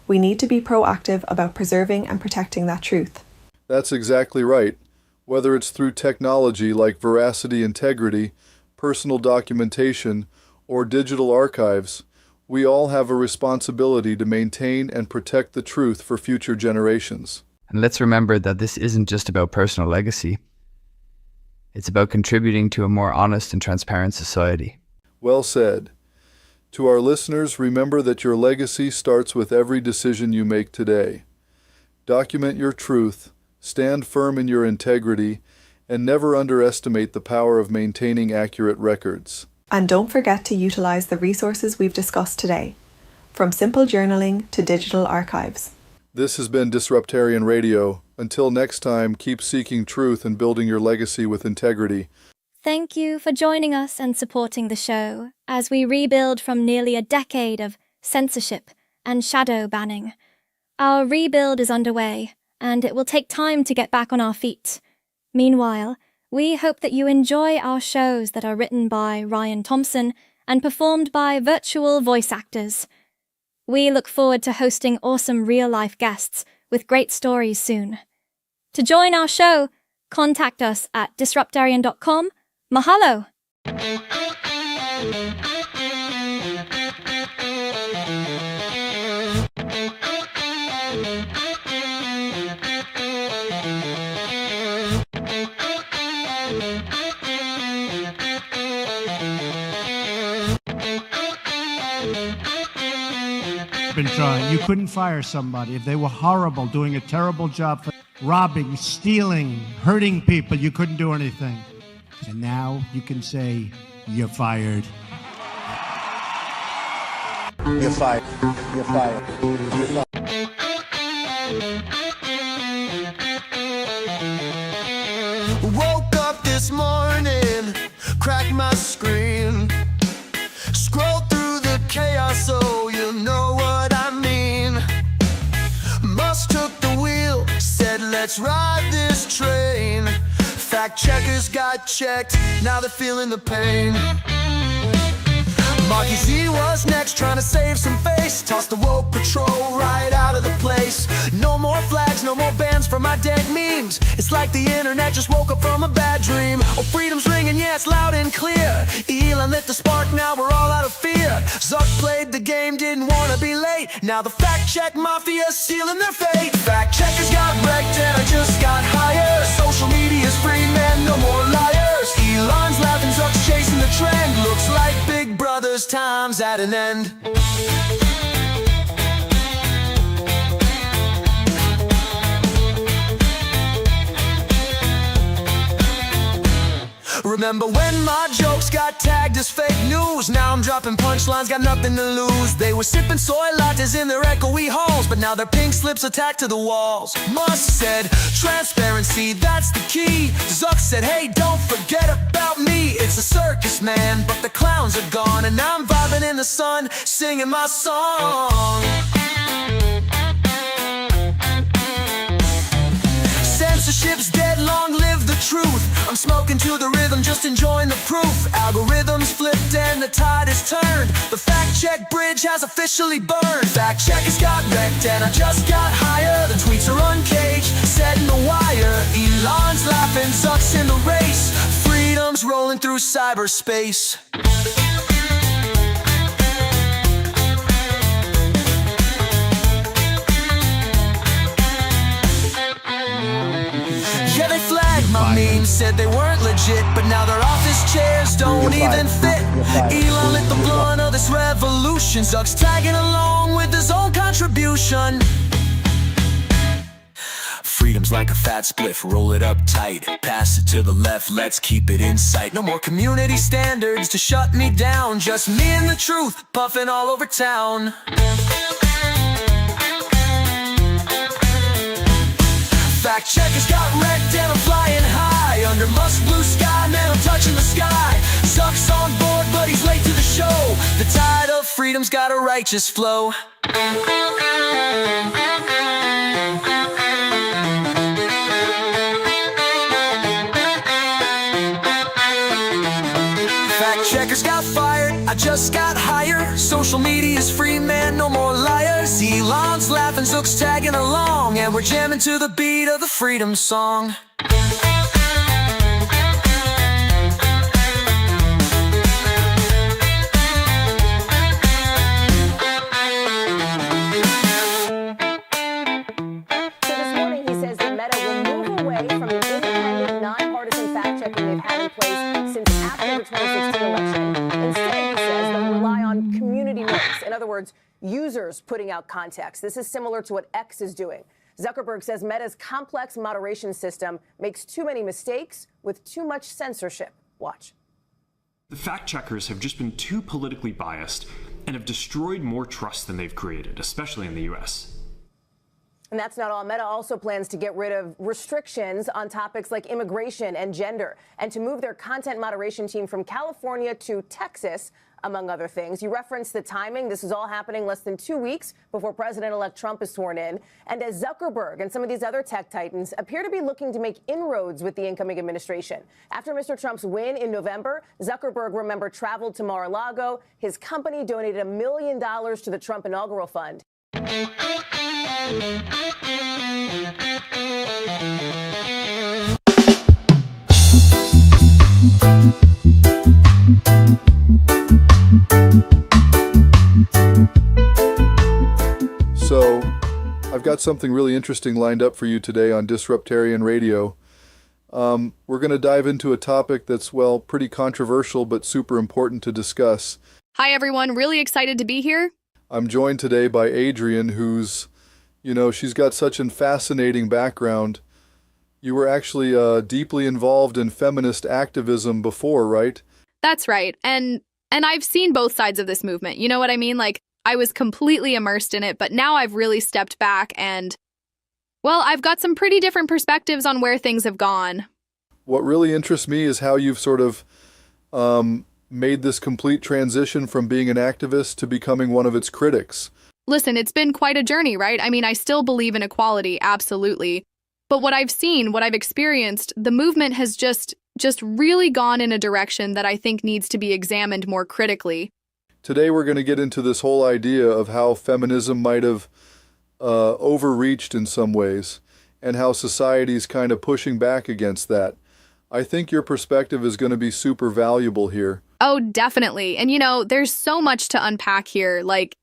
We need to be proactive about preserving and protecting that truth. That's exactly right. Whether it's through technology like veracity integrity, personal documentation, or digital archives, we all have a responsibility to maintain and protect the truth for future generations. And let's remember that this isn't just about personal legacy. It's about contributing to a more honest and transparent society. Well said. To our listeners, remember that your legacy starts with every decision you make today. Document your truth, stand firm in your integrity, and never underestimate the power of maintaining accurate records. And don't forget to utilize the resources we've discussed today, from simple journaling to digital archives. This has been Disruptarian Radio. Until next time, keep seeking truth and building your legacy with integrity. Thank you for joining us and supporting the show as we rebuild from nearly a decade of censorship and shadow banning. Our rebuild is underway, and it will take time to get back on our feet. Meanwhile, we hope that you enjoy our shows that are written by Ryan Thompson and performed by virtual voice actors. We look forward to hosting awesome real-life guests with great stories soon. To join our show, contact us at disruptarian.com. Mahalo! Been trying. You couldn't fire somebody if they were horrible, doing a terrible job for robbing, stealing, hurting people. You couldn't do anything. And now you can say, you're fired. You're fired. You're fired. You're fired. Woke up this morning, cracked my screen, scrolled through the chaos, so you know what I mean. Must took the wheel, said let's ride this train. Fact checkers got checked, now they're feeling the pain. Marky Z was next, trying to save some face. Tossed the woke patrol right out of the place. No more flags, no more bans for my dead memes. It's like the internet just woke up from a bad dream. Oh, freedom's ringing, yeah, it's loud and clear. Elon lit the spark, now we're all out of fear. Zuck played the game, didn't wanna be late. Now the fact check mafia's sealing their fate. Fact checkers got wrecked and I just got hired. Social media's free, man, no more liars. Elon's laughing, Zuck's chasing the trend. Looks like Big Brother's time's at an end. Remember when my jokes got tagged as fake news? Now I'm dropping punchlines, got nothing to lose. They were sipping soy lattes in their echoey halls, but now their pink slips are tacked to the walls. Musk said, transparency, that's the key. Zuck said, hey, don't forget about me. It's a circus, man, but the clowns are gone, and I'm vibing in the sun, singing my song. Censorship's dead, long live the truth. I'm smoking to the rhythm, just enjoying the proof. Algorithms flipped and the tide is turned. The fact check bridge has officially burned. Fact checkers got wrecked and I just got higher. The tweets are uncaged, setting the wire. Elon's laughing, Zuck's in the race. Freedom's rolling through cyberspace. Yeah, they flagged my memes, said they weren't legit, but now their office chairs don't even fit. Elon lit the blunt of this revolution. Zuck's tagging along with his own contribution. Freedom's like a fat spliff, roll it up tight. Pass it to the left, let's keep it in sight. No more community standards to shut me down. Just me and the truth, puffing all over town. Fact checkers got wrecked and I'm flying high. Under Musk's blue sky, man, I'm touching the sky. Zuck's on board, but he's late to the show. The tide of freedom's got a righteous flow. Fact checkers got fired, I just got hired. Social media's free, man, no more liars. Elon's laughing, Zuck's tagging along, and we're jamming to the beat of the freedom song. Users putting out context. This is similar to what X is doing. Zuckerberg says Meta's complex moderation system makes too many mistakes with too much censorship. Watch. The fact checkers have just been too politically biased and have destroyed more trust than they've created, especially in the US. And that's not all. Meta also plans to get rid of restrictions on topics like immigration and gender, and to move their content moderation team from California to Texas, among other things. You referenced the timing. This is all happening less than 2 weeks before President-elect Trump is sworn in. And as Zuckerberg and some of these other tech titans appear to be looking to make inroads with the incoming administration. After Mr. Trump's win in November, Zuckerberg, remember, traveled to Mar-a-Lago. His company donated $1 million to the Trump inaugural fund. So, I've got something really interesting lined up for you today on Disruptarian Radio. We're going to dive into a topic that's, well, pretty controversial but super important to discuss. Hi everyone, really excited to be here. I'm joined today by Adrian, who's, she's got such a fascinating background. You were actually deeply involved in feminist activism before, right? That's right. And I've seen both sides of this movement. You know what I mean? Like, I was completely immersed in it, but now I've really stepped back and, well, I've got some pretty different perspectives on where things have gone. What really interests me is how you've sort of made this complete transition from being an activist to becoming one of its critics. Listen, it's been quite a journey, right? I mean, I still believe in equality, absolutely. But what I've seen, what I've experienced, the movement has just really gone in a direction that I think needs to be examined more critically. Today we're going to get into this whole idea of how feminism might have overreached in some ways, and how society's kind of pushing back against that. I think your perspective is going to be super valuable here. Oh, definitely. And there's so much to unpack here, like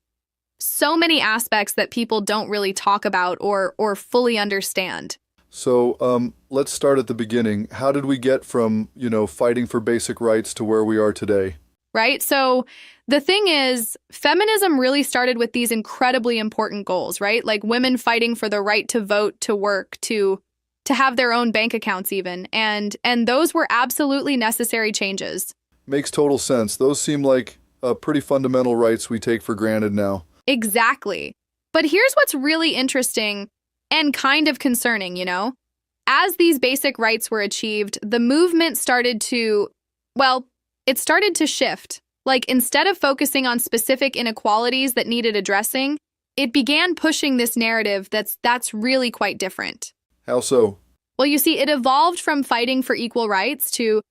so many aspects that people don't really talk about or fully understand. So let's start at the beginning. How did we get from, fighting for basic rights to where we are today? Right? So the thing is, feminism really started with these incredibly important goals, right? Like women fighting for the right to vote, to work, to have their own bank accounts even. And those were absolutely necessary changes. Makes total sense. Those seem like pretty fundamental rights we take for granted now. Exactly. But here's what's really interesting and kind of concerning, As these basic rights were achieved, the movement started to, it started to shift. Like, instead of focusing on specific inequalities that needed addressing, it began pushing this narrative that's really quite different. How so? Well, you see, it evolved from fighting for equal rights to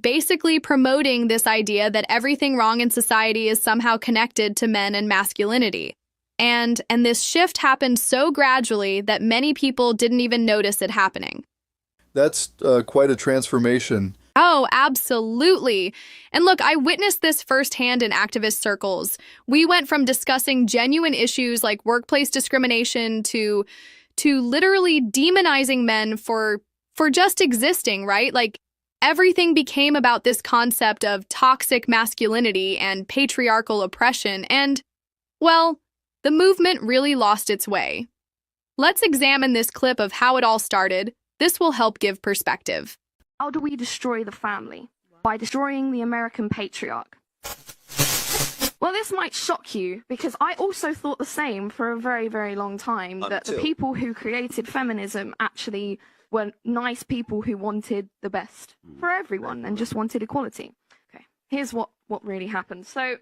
basically promoting this idea that everything wrong in society is somehow connected to men and masculinity. And this shift happened so gradually that many people didn't even notice it happening. That's quite a transformation. Oh, absolutely. And look, I witnessed this firsthand in activist circles. We went from discussing genuine issues like workplace discrimination to literally demonizing men for just existing, right? Like, everything became about this concept of toxic masculinity and patriarchal oppression, and, well, the movement really lost its way. Let's examine this clip of how it all started. This will help give perspective. How do we destroy the family? By destroying the American patriarch. Well, this might shock you, because I also thought the same for a very, very long time, that the people who created feminism actually were nice people who wanted the best for everyone and just wanted equality. here's what really happened. So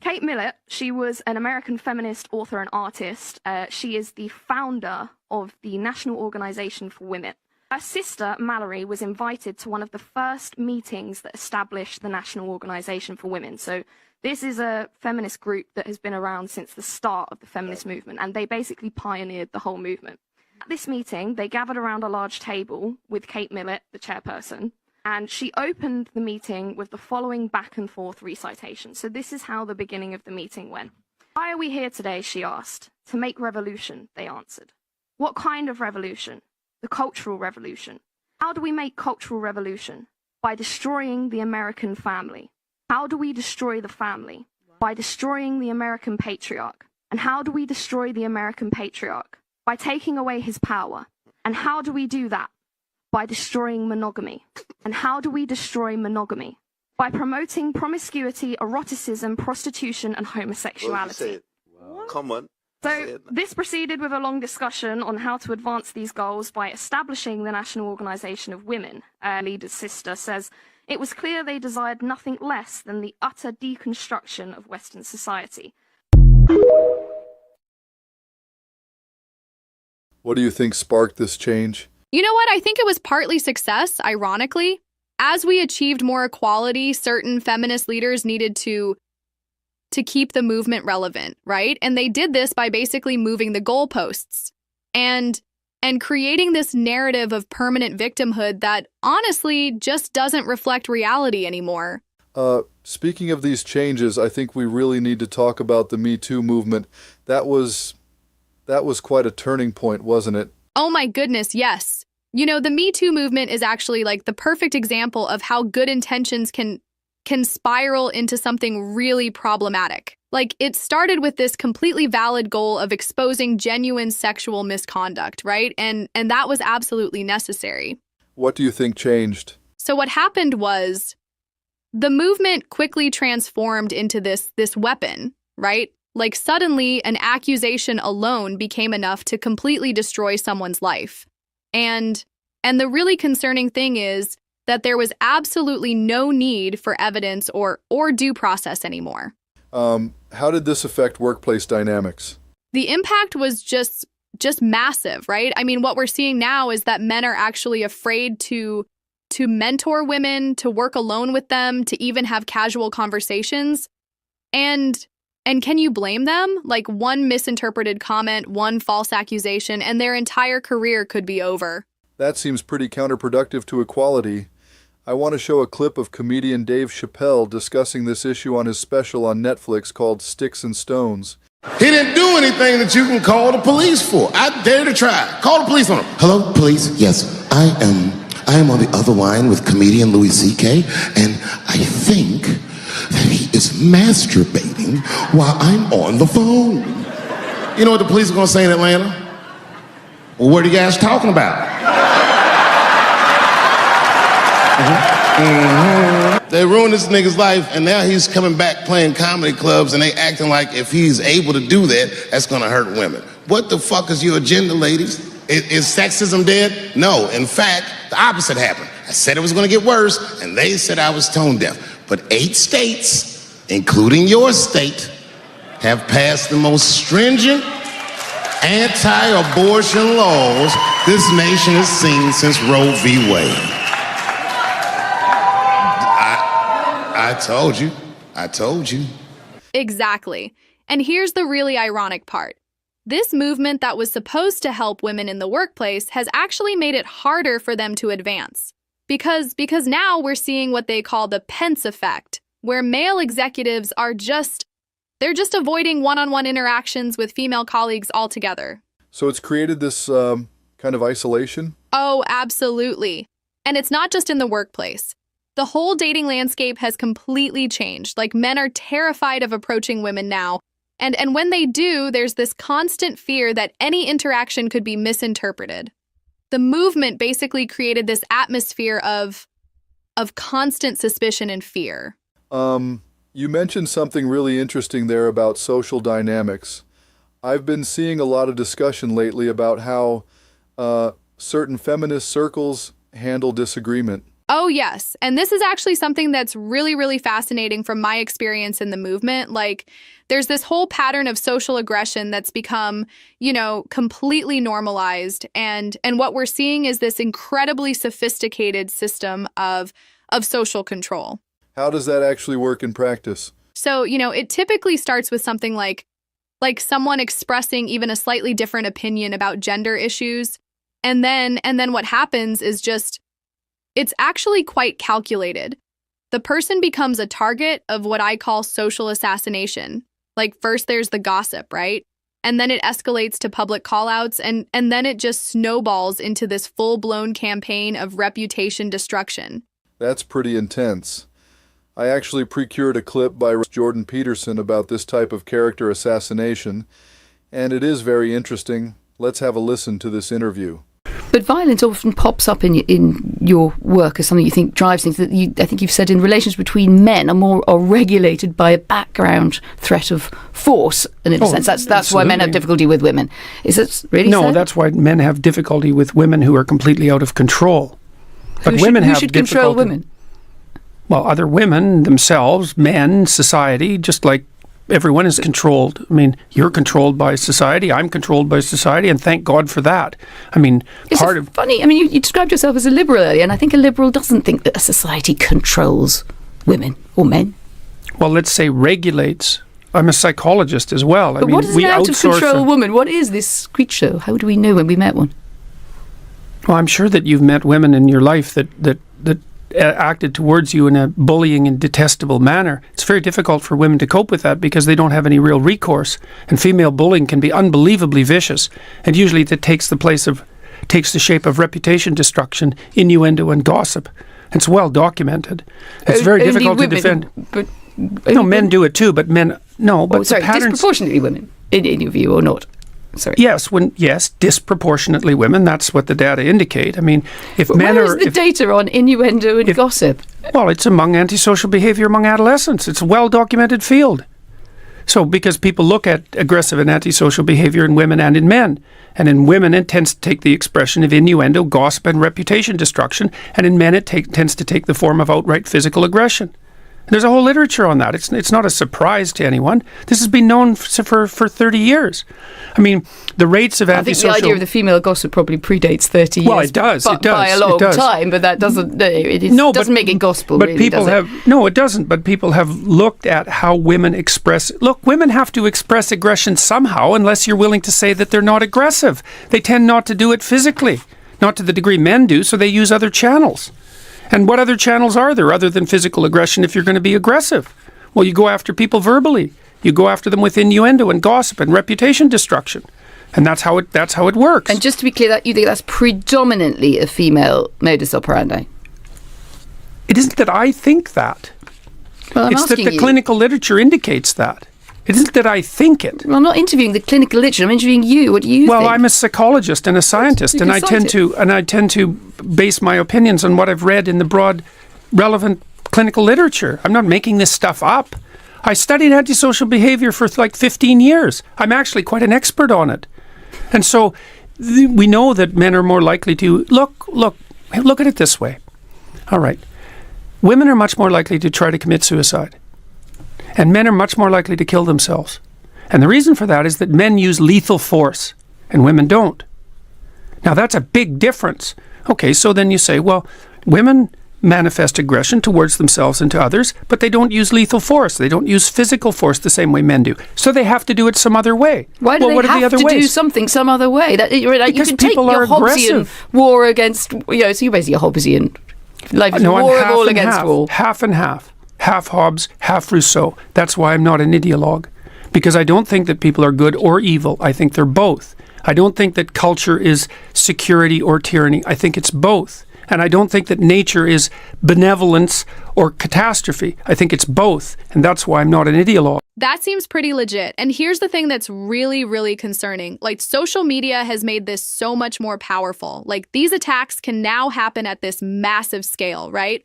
Kate Millett, she was an American feminist author and artist. She is the founder of the National Organization for Women. Her sister, Mallory, was invited to one of the first meetings that established the National Organization for Women. So this is a feminist group that has been around since the start of the feminist movement, and they basically pioneered the whole movement. At this meeting, they gathered around a large table with Kate Millett, the chairperson, and she opened the meeting with the following back and forth recitation. So this is how the beginning of the meeting went. Why are we here today, she asked. To make revolution, they answered. What kind of revolution? The cultural revolution. How do we make cultural revolution? By destroying the American family. How do we destroy the family? By destroying the American patriarch. And how do we destroy the American patriarch? By taking away his power. And how do we do that? By destroying monogamy. And how do we destroy monogamy? By promoting promiscuity, eroticism, prostitution, and homosexuality. Wow. Come on. So this proceeded with a long discussion on how to advance these goals by establishing the National Organization of Women. Leader's sister says, it was clear they desired nothing less than the utter deconstruction of Western society. What do you think sparked this change? You know what? I think it was partly success, ironically. As we achieved more equality, certain feminist leaders needed to keep the movement relevant, right? And they did this by basically moving the goalposts and creating this narrative of permanent victimhood that honestly just doesn't reflect reality anymore. Speaking of these changes, I think we really need to talk about the Me Too movement. That was quite a turning point, wasn't it? Oh my goodness, yes. You know, the Me Too movement is actually like the perfect example of how good intentions can spiral into something really problematic. Like, it started with this completely valid goal of exposing genuine sexual misconduct, right? And that was absolutely necessary. What do you think changed? So what happened was the movement quickly transformed into this weapon, right? Like, suddenly an accusation alone became enough to completely destroy someone's life. And the really concerning thing is that there was absolutely no need for evidence or due process anymore. How did this affect workplace dynamics? The impact was just massive, right? I mean, what we're seeing now is that men are actually afraid to mentor women, to work alone with them, to even have casual conversations. And can you blame them? Like, one misinterpreted comment, one false accusation, and their entire career could be over. That seems pretty counterproductive to equality. I want to show a clip of comedian Dave Chappelle discussing this issue on his special on Netflix called Sticks and Stones. He didn't do anything that you can call the police for. I dare to try. Call the police on him. Hello, police? Yes, I am on the other line with comedian Louis C.K., and I think that he is masturbating while I'm on the phone. You know what the police are going to say in Atlanta? Well, what are you guys talking about? They ruined this nigga's life, and now he's coming back playing comedy clubs, and they acting like if he's able to do that, that's gonna hurt women. What the fuck is your agenda, ladies? Is sexism dead? No, in fact, the opposite happened. I said it was gonna get worse, and they said I was tone deaf. But 8 states, including your state, have passed the most stringent anti-abortion laws this nation has seen since Roe v. Wade. I told you. Exactly. And here's the really ironic part. This movement that was supposed to help women in the workplace has actually made it harder for them to advance. Because now we're seeing what they call the Pence effect, where male executives are they're just avoiding one-on-one interactions with female colleagues altogether. So it's created this kind of isolation? Oh, absolutely. And it's not just in the workplace. The whole dating landscape has completely changed. Like, men are terrified of approaching women now. And when they do, there's this constant fear that any interaction could be misinterpreted. The movement basically created this atmosphere of constant suspicion and fear. You mentioned something really interesting there about social dynamics. I've been seeing a lot of discussion lately about how certain feminist circles handle disagreement. Oh, Oh, yes. And this is actually something that's really, really fascinating from my experience in the movement. Like, there's this whole pattern of social aggression that's become, completely normalized. And what we're seeing is this incredibly sophisticated system of social control. How does that actually work in practice? So, it typically starts with something like someone expressing even a slightly different opinion about gender issues. And then what happens is just, it's actually quite calculated. The person becomes a target of what I call social assassination. Like, first there's the gossip, right? And then it escalates to public callouts, and then it just snowballs into this full-blown campaign of reputation destruction. That's pretty intense. I actually procured a clip by Jordan Peterson about this type of character assassination, and it is very interesting. Let's have a listen to this interview. But violence often pops up in your work as something you think drives things. That I think you've said in relations between men are regulated by a background threat of force, and in a sense that's why men have difficulty with women. Is it really? No, that's why men have difficulty with women who are completely out of control. But who should control women? Well, other women themselves, men, society, just like everyone is controlled. I mean, you're controlled by society, I'm controlled by society, and thank God for that. I mean, funny. I mean, you described yourself as a liberal earlier, and I think a liberal doesn't think that a society controls women or men. Well, let's say regulates. I'm a psychologist as well. But what is an out-of-control woman? What is this creature? How do we know when we met one? Well, I'm sure that you've met women in your life that acted towards you in a bullying and detestable manner. It's very difficult for women to cope with that because they don't have any real recourse. And female bullying can be unbelievably vicious. And usually that takes the shape of reputation destruction, innuendo, and gossip. It's well documented. It's very difficult to defend. But men do it too, but men no. But the patterns, disproportionately women, in your view, or not? Sorry. Yes, disproportionately women. That's what the data indicate. I mean, if men where is the data on innuendo and gossip? Well, it's among antisocial behavior among adolescents. It's a well-documented field. So, because people look at aggressive and antisocial behavior in women and in men. And in women, it tends to take the expression of innuendo, gossip, and reputation destruction. And in men, it tends to take the form of outright physical aggression. There's a whole literature on that. It's not a surprise to anyone. This has been known for 30 years. I mean, the rates of antisocial... I think the idea of the female gossip probably predates 30 years. Well, it does. By a long time, but that doesn't make it gospel, but really, people does it? No, it doesn't. But people have looked at how women express... Look, women have to express aggression somehow unless you're willing to say that they're not aggressive. They tend not to do it physically, not to the degree men do, so they use other channels. And what other channels are there other than physical aggression if you're going to be aggressive? Well, you go after people verbally. You go after them with innuendo and gossip and reputation destruction. And that's how it works. And just to be clear, that you think that's predominantly a female modus operandi? It isn't that I think that. Well, it's that the clinical literature indicates that. It isn't that I think it. Well, I'm not interviewing the clinical literature. I'm interviewing you. What do you think? Well, I'm a psychologist and a scientist, and I tend to base my opinions on what I've read in the broad, relevant clinical literature. I'm not making this stuff up. I studied antisocial behavior for like 15 years. I'm actually quite an expert on it. And so we know that men are more likely to look at it this way. All right. Women are much more likely to try to commit suicide. And men are much more likely to kill themselves. And the reason for that is that men use lethal force and women don't. Now that's a big difference. Okay, so then you say, well, women manifest aggression towards themselves and to others, but they don't use lethal force. They don't use physical force the same way men do. So they have to do it some other way. Why do they have to do something some other way? Because you can take your Hobbesian war against, so you're basically a Hobbesian. Life is war of all against all. Half and half. Half Hobbes, half Rousseau. That's why I'm not an ideologue. Because I don't think that people are good or evil. I think they're both. I don't think that culture is security or tyranny. I think it's both. And I don't think that nature is benevolence or catastrophe. I think it's both. And that's why I'm not an ideologue. That seems pretty legit. And here's the thing that's really, really concerning. Like, social media has made this so much more powerful. Like, these attacks can now happen at this massive scale, right?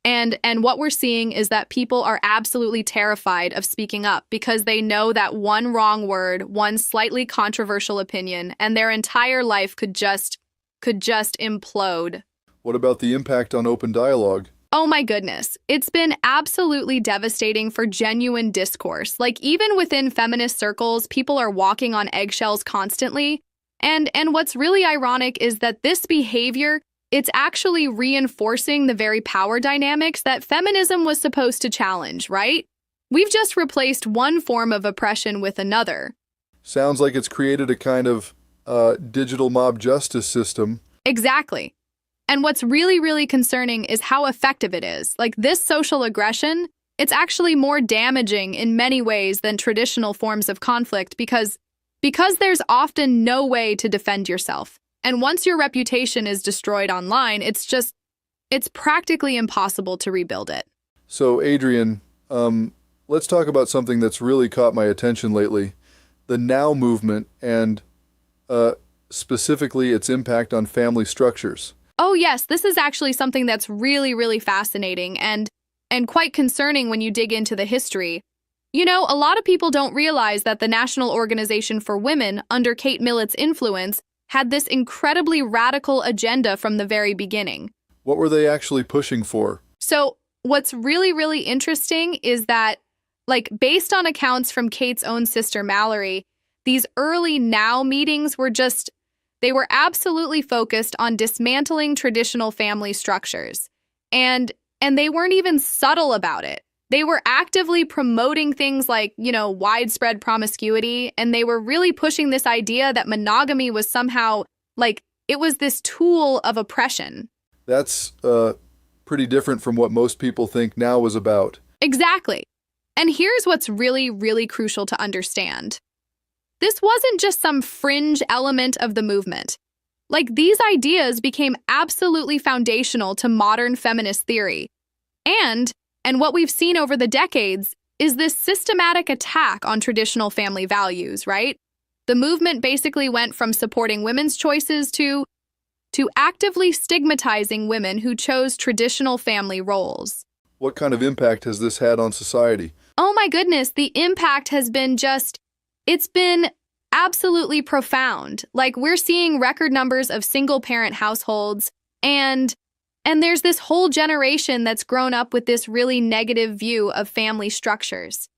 And what we're seeing is that people are absolutely terrified of speaking up because they know that one wrong word, one slightly controversial opinion, and their entire life could just implode. What about the impact on open dialogue? Oh my goodness. It's been absolutely devastating for genuine discourse. Like, even within feminist circles, people are walking on eggshells constantly. And what's really ironic is that this behavior, it's actually reinforcing the very power dynamics that feminism was supposed to challenge, right? We've just replaced one form of oppression with another. Sounds like it's created a kind of digital mob justice system. Exactly. And what's really, really concerning is how effective it is. Like, this social aggression, it's actually more damaging in many ways than traditional forms of conflict because there's often no way to defend yourself. And once your reputation is destroyed online, it's practically impossible to rebuild it. So, Adrian, let's talk about something that's really caught my attention lately, the Now movement and specifically its impact on family structures. Oh yes, this is actually something that's really, really fascinating and quite concerning when you dig into the history. You know, a lot of people don't realize that the National Organization for Women, under Kate Millett's influence, had this incredibly radical agenda from the very beginning. What were they actually pushing for? So, what's really, really interesting is that, like, based on accounts from Kate's own sister Mallory, these early Now meetings were they were absolutely focused on dismantling traditional family structures. And they weren't even subtle about it. They were actively promoting things like, widespread promiscuity, and they were really pushing this idea that monogamy was somehow, it was this tool of oppression. That's pretty different from what most people think Now was about. Exactly. And here's what's really, really crucial to understand. This wasn't just some fringe element of the movement. These ideas became absolutely foundational to modern feminist theory. And what we've seen over the decades is this systematic attack on traditional family values, right? The movement basically went from supporting women's choices to actively stigmatizing women who chose traditional family roles. What kind of impact has this had on society? Oh my goodness, the impact has been it's been absolutely profound. We're seeing record numbers of single-parent households, and there's this whole generation that's grown up with this really negative view of family structures.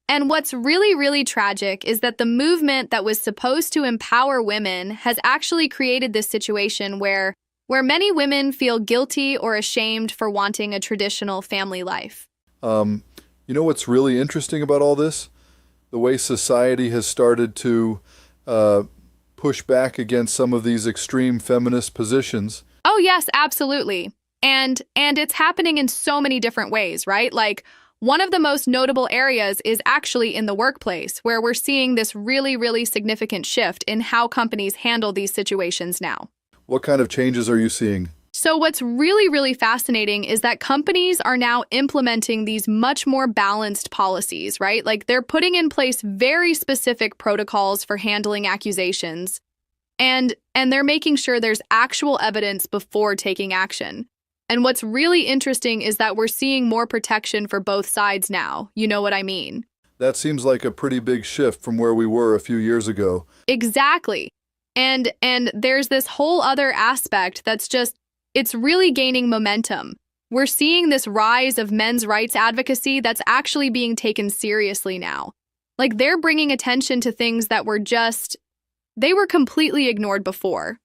And what's really, really tragic is that the movement that was supposed to empower women has actually created this situation where many women feel guilty or ashamed for wanting a traditional family life. You know what's really interesting about all this? The way society has started to push back against some of these extreme feminist positions. Oh, yes, absolutely. And it's happening in so many different ways, right? One of the most notable areas is actually in the workplace, where we're seeing this really, really significant shift in how companies handle these situations now. What kind of changes are you seeing? So what's really, really fascinating is that companies are now implementing these much more balanced policies, right? They're putting in place very specific protocols for handling accusations, and they're making sure there's actual evidence before taking action. And what's really interesting is that we're seeing more protection for both sides now. You know what I mean? That seems like a pretty big shift from where we were a few years ago. Exactly. And there's this whole other aspect that's it's really gaining momentum. We're seeing this rise of men's rights advocacy that's actually being taken seriously now. They're bringing attention to things that they were completely ignored before.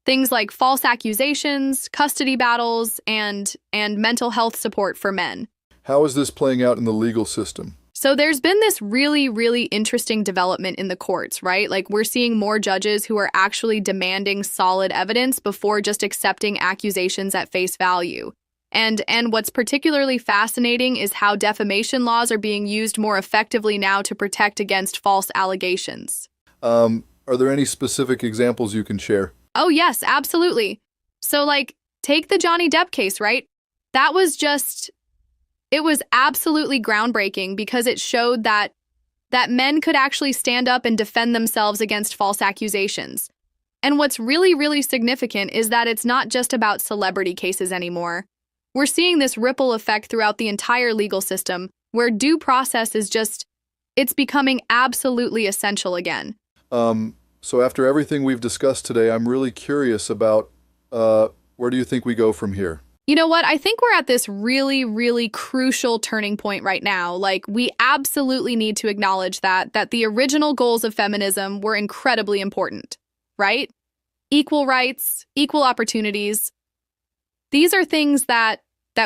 Things like false accusations, custody battles, and mental health support for men. How is this playing out in the legal system? So there's been this really, really interesting development in the courts, right? We're seeing more judges who are actually demanding solid evidence before just accepting accusations at face value. And what's particularly fascinating is how defamation laws are being used more effectively now to protect against false allegations. Are there any specific examples you can share? Oh, yes, absolutely. So, take the Johnny Depp case, right? That was it was absolutely groundbreaking because it showed that men could actually stand up and defend themselves against false accusations. And what's really, really significant is that it's not just about celebrity cases anymore. We're seeing this ripple effect throughout the entire legal system, where due process is it's becoming absolutely essential again. So after everything we've discussed today, I'm really curious about where Where do you think we go from here? You know what? I think we're at this really, really crucial turning point right now. Like, we absolutely need to acknowledge that the original goals of feminism were incredibly important, right? Equal rights, equal opportunities. These are things that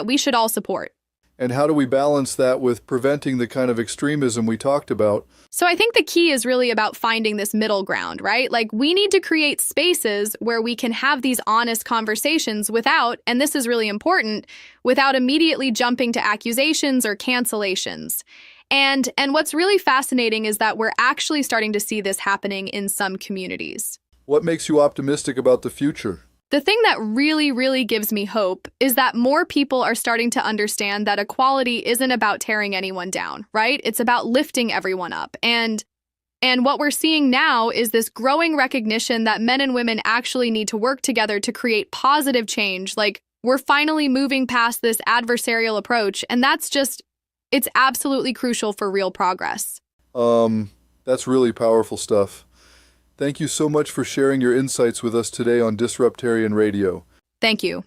we should all support. And how do we balance that with preventing the kind of extremism we talked about? So I think the key is really about finding this middle ground, right? Like, we need to create spaces where we can have these honest conversations without, and this is really important, without immediately jumping to accusations or cancellations. And what's really fascinating is that we're actually starting to see this happening in some communities. What makes you optimistic about the future? The thing that really, really gives me hope is that more people are starting to understand that equality isn't about tearing anyone down, right? It's about lifting everyone up. And what we're seeing now is this growing recognition that men and women actually need to work together to create positive change. Like, we're finally moving past this adversarial approach, and that's just, it's absolutely crucial for real progress. That's really powerful stuff. Thank you so much for sharing your insights with us today on Disruptarian Radio. Thank you.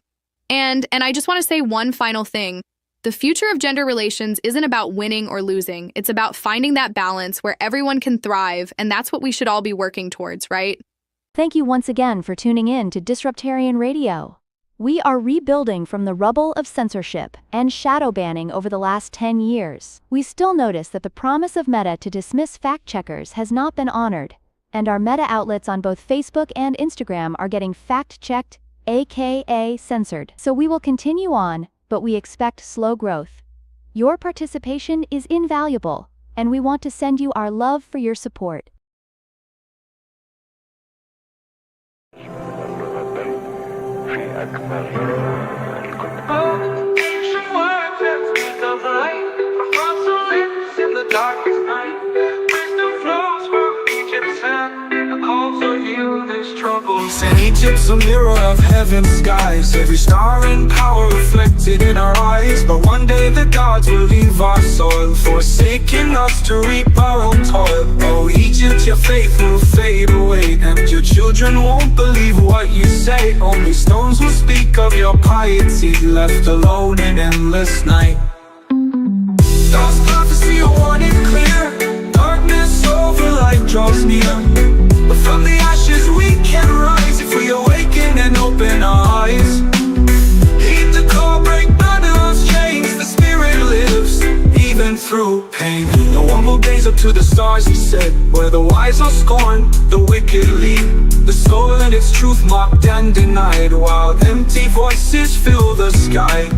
And I just want to say one final thing. The future of gender relations isn't about winning or losing. It's about finding that balance where everyone can thrive, and that's what we should all be working towards, right? Thank you once again for tuning in to Disruptarian Radio. We are rebuilding from the rubble of censorship and shadow banning over the last 10 years. We still notice that the promise of Meta to dismiss fact-checkers has not been honored, and our Meta outlets on both Facebook and Instagram are getting fact-checked, aka censored. So we will continue on, but we expect slow growth. Your participation is invaluable, and we want to send you our love for your support. And Egypt's a mirror of heaven's skies, every star and power reflected in our eyes. But one day the gods will leave our soil, forsaking us to reap our own toil. Oh Egypt, your faith will fade away, and your children won't believe what you say. Only stones will speak of your piety, left alone in endless night. God's prophecy, a warning clear, darkness over light draws near. But from the ashes we can rise if we awaken and open our eyes. Heed the call, break Babylon's chains, the spirit lives even through pain. No one will gaze up to the stars, he said, where the wise are scorned, the wicked lead. The soul and its truth mocked and denied, while empty voices fill the sky.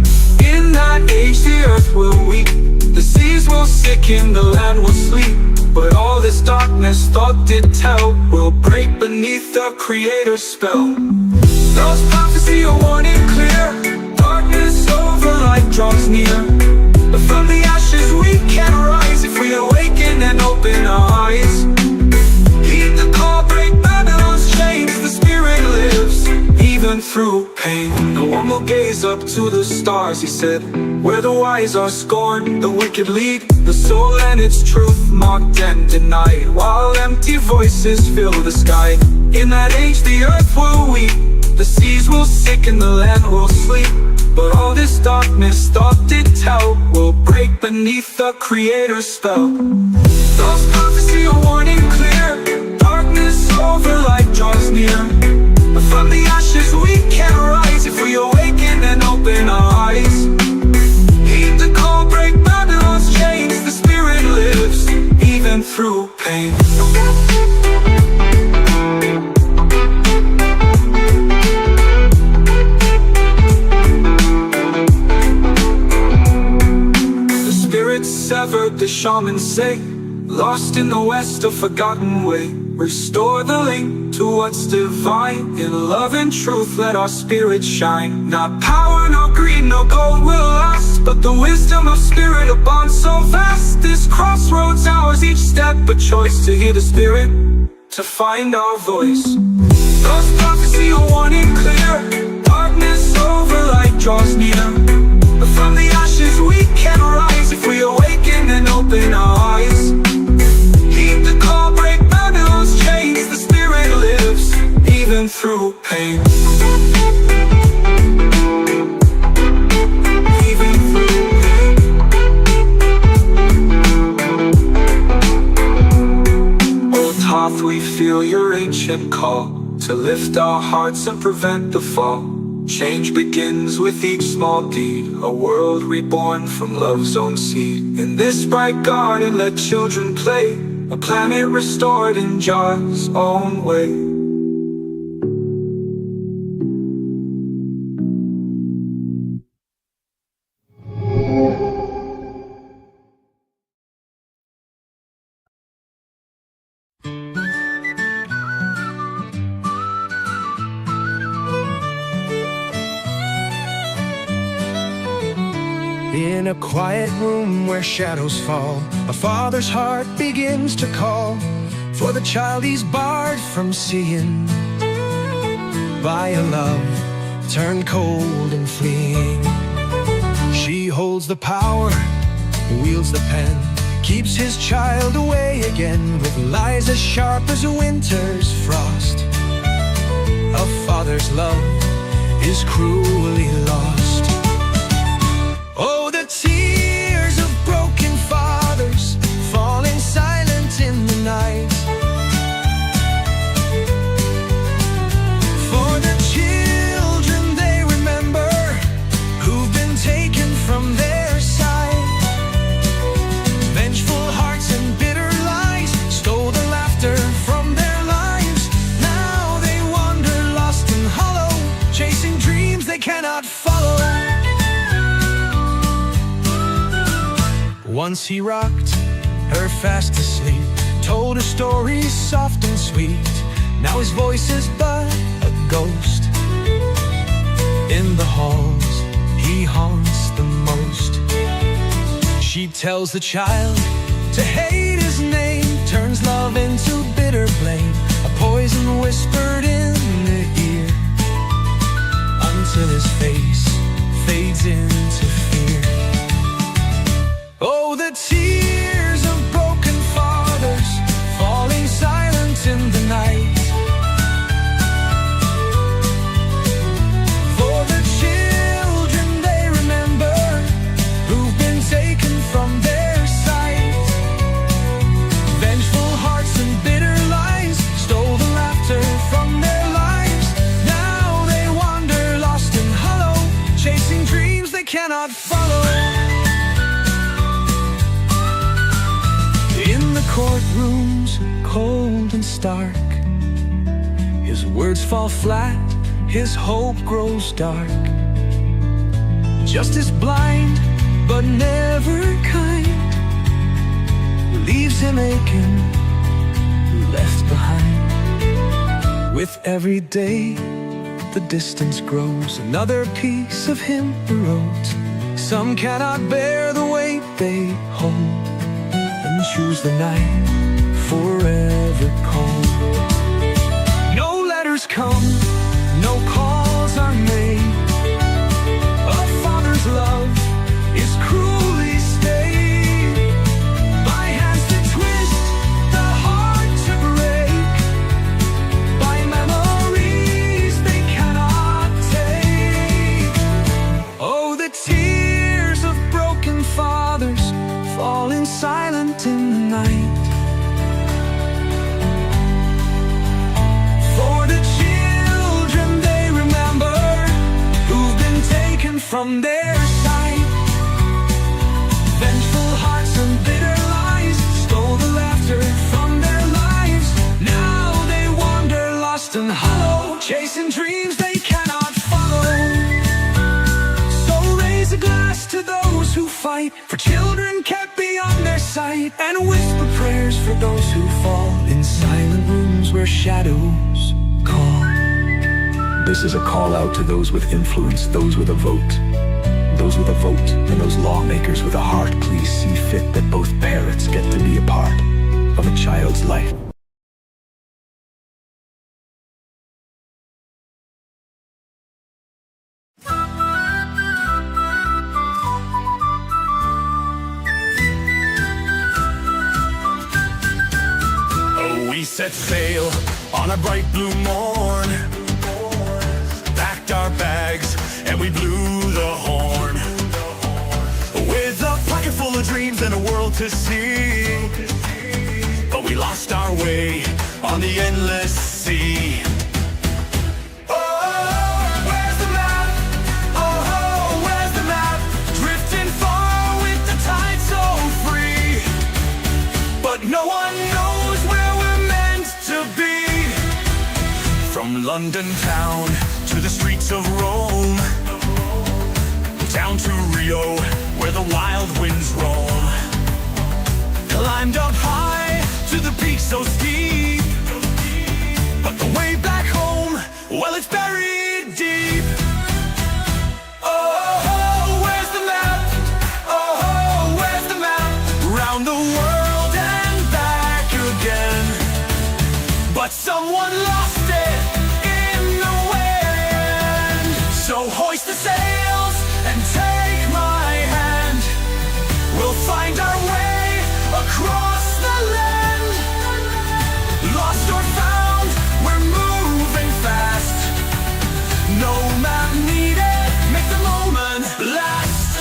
In that age the earth will weep, the seas will sicken, the land will sleep. But all this darkness thought did tell will break beneath the Creator's spell. Those prophecy a warning clear, darkness over light draws near. But from the ashes we can rise if we awaken and open our eyes. Heed the call, break Babylon's chains, the spirit lives even through pain. No one will gaze up to the stars, he said, where the wise are scorned, the wicked lead. The soul and its truth mocked and denied, while empty voices fill the sky. In that age the earth will weep, the seas will sicken, the land will sleep. But all this darkness thought did tell will break beneath the Creator's spell. Those prophecy a warning clear, darkness over light draws near. But from the ashes we can rise if we awaken and open our eyes. Heed the call, break Babylon's chains, the spirit lives even through pain. The spirit severed, the shamans say, lost in the west, a forgotten way. Restore the link to what's divine. In love and truth let our spirits shine. Not power, no greed, no gold will last, but the wisdom of spirit, a bond so vast. This crossroads ours, each step a choice to hear the spirit, to find our voice. Those prophecy a warning clear, darkness over light draws near. But from the ashes we can rise if we awaken and open our eyes. Heed the call, break Babylon's chains, the spirit lives even through pain. ancient call to lift our hearts and prevent the fall. Change begins with each small deed, a world reborn from love's own seed. In this bright garden let children play, a planet restored in God's own way. In a quiet room where shadows fall, a father's heart begins to call for the child he's barred from seeing by a love turned cold and fleeing. She holds the power, wields the pen, keeps his child away again with lies as sharp as a winter's frost. A father's love is cruelly lost. Oh, the tears of broken fathers falling silent in the night. For the children they remember who've been taken from their side. Vengeful hearts and bitter lies stole the laughter from their lives. Now they wander lost and hollow, chasing dreams they cannot follow. Once he rocked her fast asleep, told her stories soft and sweet. Now his voice is but a ghost. In the halls he haunts the most. She tells the child to hate his name, turns love into bitter blame, a poison whispered in the ear, until his face fades into fear. Oh, the tears of broken fathers falling silent in the night. For the children they remember who've been taken from their sight. Vengeful hearts and bitter lies stole the laughter from their lives. Now they wander lost and hollow, chasing dreams they cannot follow. Courtrooms cold and stark, his words fall flat, his hope grows dark. Justice blind but never kind leaves him aching, left behind. With every day the distance grows, another piece of him erode. Some cannot bear the weight they hold, choose the night forever cold. No letters come, no calls are made. A father's love is cruelly stayed by hands that twist, the heart to break, by memories they cannot take. Oh, the tears of broken fathers falling silent in the night. For the children they remember who've been taken from their sight. Vengeful hearts and bitter lies stole the laughter from their lives. Now they wander lost and hollow, chasing dreams they cannot follow. So raise a glass to those who fight for children kept beyond their sight, and whisper prayers for those who fall in silent rooms where shadows call. This is a call out to those with influence, those with a vote. Those with a vote and those lawmakers with a heart, please see fit that both parents get to be a part of a child's life. We set sail on a bright blue morn, packed our bags and we blew the horn. With a pocket full of dreams and a world to see, but we lost our way on the endless sea. London town to the streets of Rome, down to Rio where the wild winds roam. Climbed up high to the peak so steep, but the way back home, well, it's buried deep. Oh, where's the map? Oh, where's the map? Round the world and back again, but someone lost it in the wind. So hoist the sails and take my hand. We'll find our way across the land. Lost or found, we're moving fast. No map needed, make the moment last.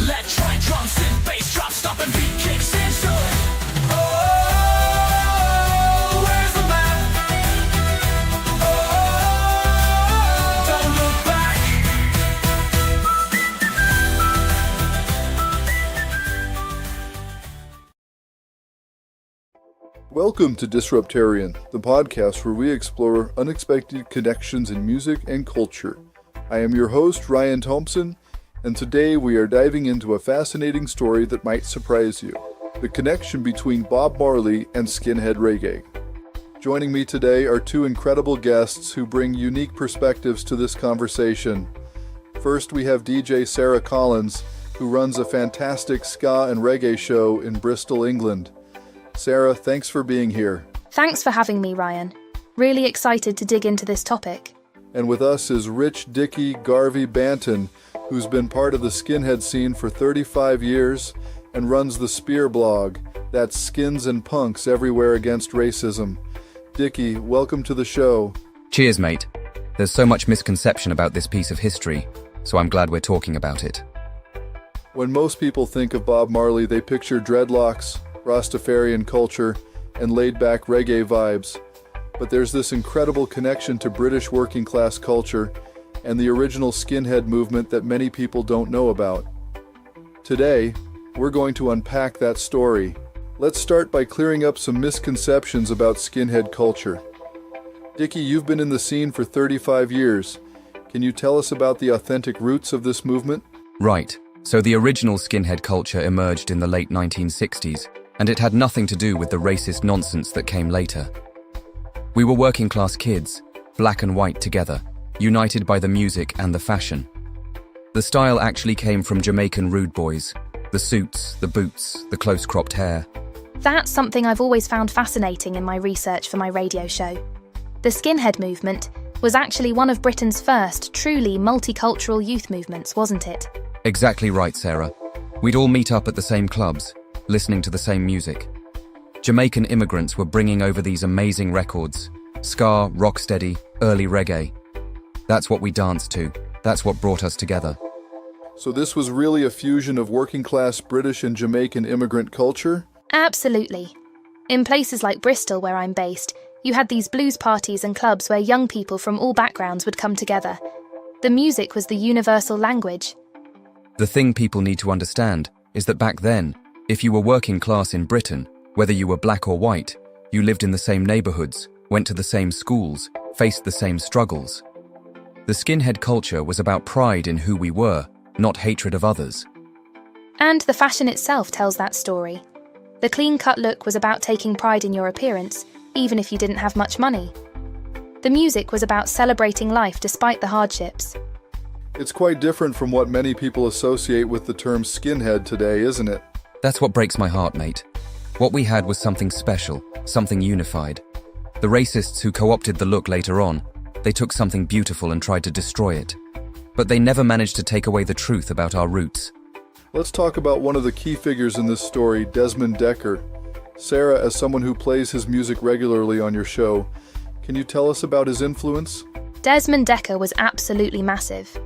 Let try drums and bass drop, stop and beat kicks in. So welcome to Disruptarian, the podcast where we explore unexpected connections in music and culture. I am your host, Ryan Thompson, and today we are diving into a fascinating story that might surprise you: the connection between Bob Marley and skinhead reggae. Joining me today are two incredible guests who bring unique perspectives to this conversation. First, we have DJ Sarah Collins, who runs a fantastic ska and reggae show in Bristol, England. Sarah, thanks for being here. Thanks for having me, Ryan. Really excited to dig into this topic. And with us is Rich Dickey Garvey Banton, who's been part of the skinhead scene for 35 years and runs the Spear blog, that's Skins and Punks Everywhere Against Racism. Dickey, welcome to the show. Cheers, mate. There's so much misconception about this piece of history, so I'm glad we're talking about it. When most people think of Bob Marley, they picture dreadlocks, Rastafarian culture, and laid-back reggae vibes. But there's this incredible connection to British working-class culture and the original skinhead movement that many people don't know about. Today, we're going to unpack that story. Let's start by clearing up some misconceptions about skinhead culture. Dickey, you've been in the scene for 35 years. Can you tell us about the authentic roots of this movement? Right. So the original skinhead culture emerged in the late 1960s, and it had nothing to do with the racist nonsense that came later. We were working class kids, black and white together, united by the music and the fashion. The style actually came from Jamaican rude boys, the suits, the boots, the close-cropped hair. That's something I've always found fascinating in my research for my radio show. The skinhead movement was actually one of Britain's first truly multicultural youth movements, wasn't it? Exactly right, Sarah. We'd all meet up at the same clubs, listening to the same music. Jamaican immigrants were bringing over these amazing records: ska, rocksteady, early reggae. That's what we danced to. That's what brought us together. So this was really a fusion of working-class British and Jamaican immigrant culture? Absolutely. In places like Bristol, where I'm based, you had these blues parties and clubs where young people from all backgrounds would come together. The music was the universal language. The thing people need to understand is that back then, if you were working class in Britain, whether you were black or white, you lived in the same neighbourhoods, went to the same schools, faced the same struggles. The skinhead culture was about pride in who we were, not hatred of others. And the fashion itself tells that story. The clean-cut look was about taking pride in your appearance, even if you didn't have much money. The music was about celebrating life despite the hardships. It's quite different from what many people associate with the term skinhead today, isn't it? That's what breaks my heart, mate. What we had was something special, something unified. The racists who co-opted the look later on, they took something beautiful and tried to destroy it. But they never managed to take away the truth about our roots. Let's talk about one of the key figures in this story, Desmond Dekker. Sarah, as someone who plays his music regularly on your show, can you tell us about his influence? Desmond Dekker was absolutely massive.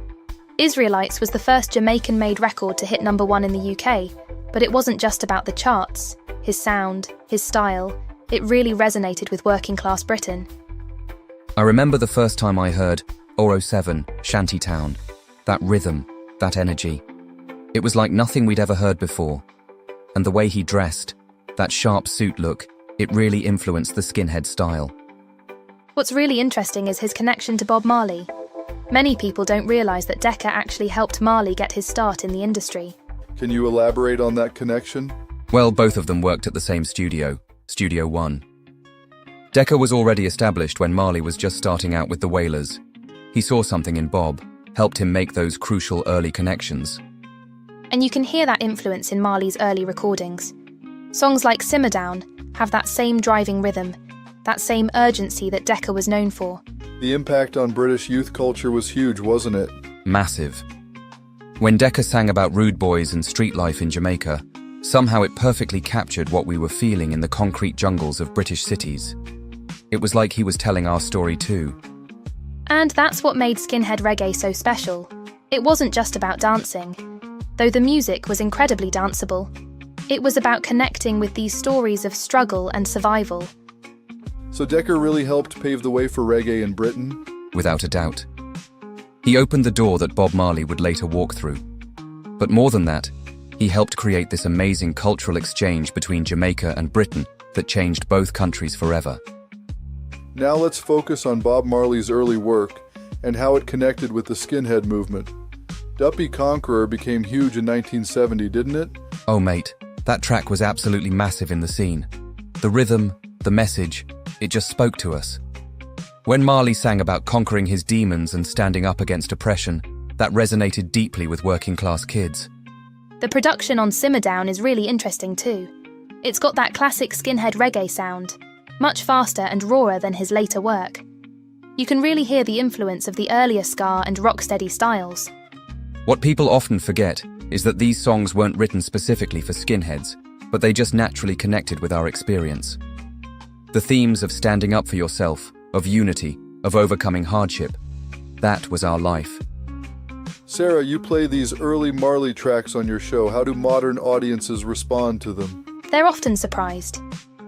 Israelites was the first Jamaican-made record to hit #1 in the UK, but it wasn't just about the charts. His sound, his style, it really resonated with working-class Britain. I remember the first time I heard 007, Shantytown. That rhythm, that energy. It was like nothing we'd ever heard before. And the way he dressed, that sharp suit look, it really influenced the skinhead style. What's really interesting is his connection to Bob Marley. Many people don't realise that Decca actually helped Marley get his start in the industry. Can you elaborate on that connection? Well, both of them worked at the same studio, Studio One. Decca was already established when Marley was just starting out with the Wailers. He saw something in Bob, helped him make those crucial early connections. And you can hear that influence in Marley's early recordings. Songs like Simmer Down have that same driving rhythm, that same urgency that Decca was known for. The impact on British youth culture was huge, wasn't it? Massive. When Decca sang about rude boys and street life in Jamaica, somehow it perfectly captured what we were feeling in the concrete jungles of British cities. It was like he was telling our story too. And that's what made skinhead reggae so special. It wasn't just about dancing. Though the music was incredibly danceable, it was about connecting with these stories of struggle and survival. So Decca really helped pave the way for reggae in Britain? Without a doubt. He opened the door that Bob Marley would later walk through. But more than that, he helped create this amazing cultural exchange between Jamaica and Britain that changed both countries forever. Now let's focus on Bob Marley's early work and how it connected with the skinhead movement. Duppy Conqueror became huge in 1970, didn't it? Oh mate, that track was absolutely massive in the scene. The rhythm, the message, it just spoke to us. When Marley sang about conquering his demons and standing up against oppression, that resonated deeply with working class kids. The production on Simmer Down is really interesting too. It's got that classic skinhead reggae sound, much faster and rawer than his later work. You can really hear the influence of the earlier ska and rocksteady styles. What people often forget is that these songs weren't written specifically for skinheads, but they just naturally connected with our experience. The themes of standing up for yourself, of unity, of overcoming hardship, that was our life. Sarah, you play these early Marley tracks on your show. How do modern audiences respond to them? They're often surprised.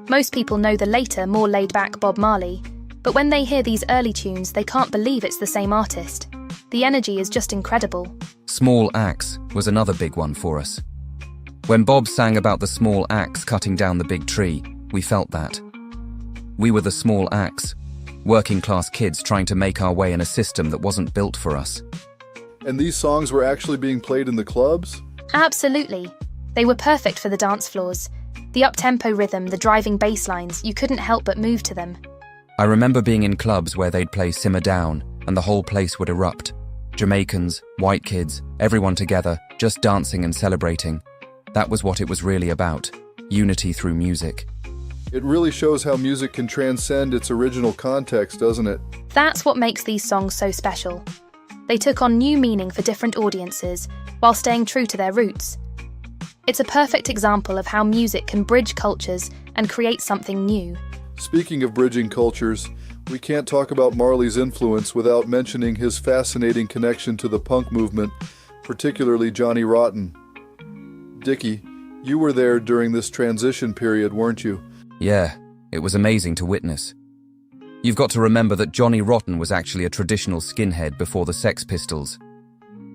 Most people know the later, more laid-back Bob Marley, but when they hear these early tunes, they can't believe it's the same artist. The energy is just incredible. Small axe was another big one for us. When Bob sang about the small axe cutting down the big tree, we felt that. We were the small axe, working class kids trying to make our way in a system that wasn't built for us. And these songs were actually being played in the clubs? Absolutely. They were perfect for the dance floors. The up-tempo rhythm, the driving bass lines, you couldn't help but move to them. I remember being in clubs where they'd play Simmer Down and the whole place would erupt. Jamaicans, white kids, everyone together, just dancing and celebrating. That was what it was really about, unity through music. It really shows how music can transcend its original context, doesn't it? That's what makes these songs so special. They took on new meaning for different audiences while staying true to their roots. It's a perfect example of how music can bridge cultures and create something new. Speaking of bridging cultures, we can't talk about Marley's influence without mentioning his fascinating connection to the punk movement, particularly Johnny Rotten. Dickie, you were there during this transition period, weren't you? Yeah, it was amazing to witness. You've got to remember that Johnny Rotten was actually a traditional skinhead before the Sex Pistols.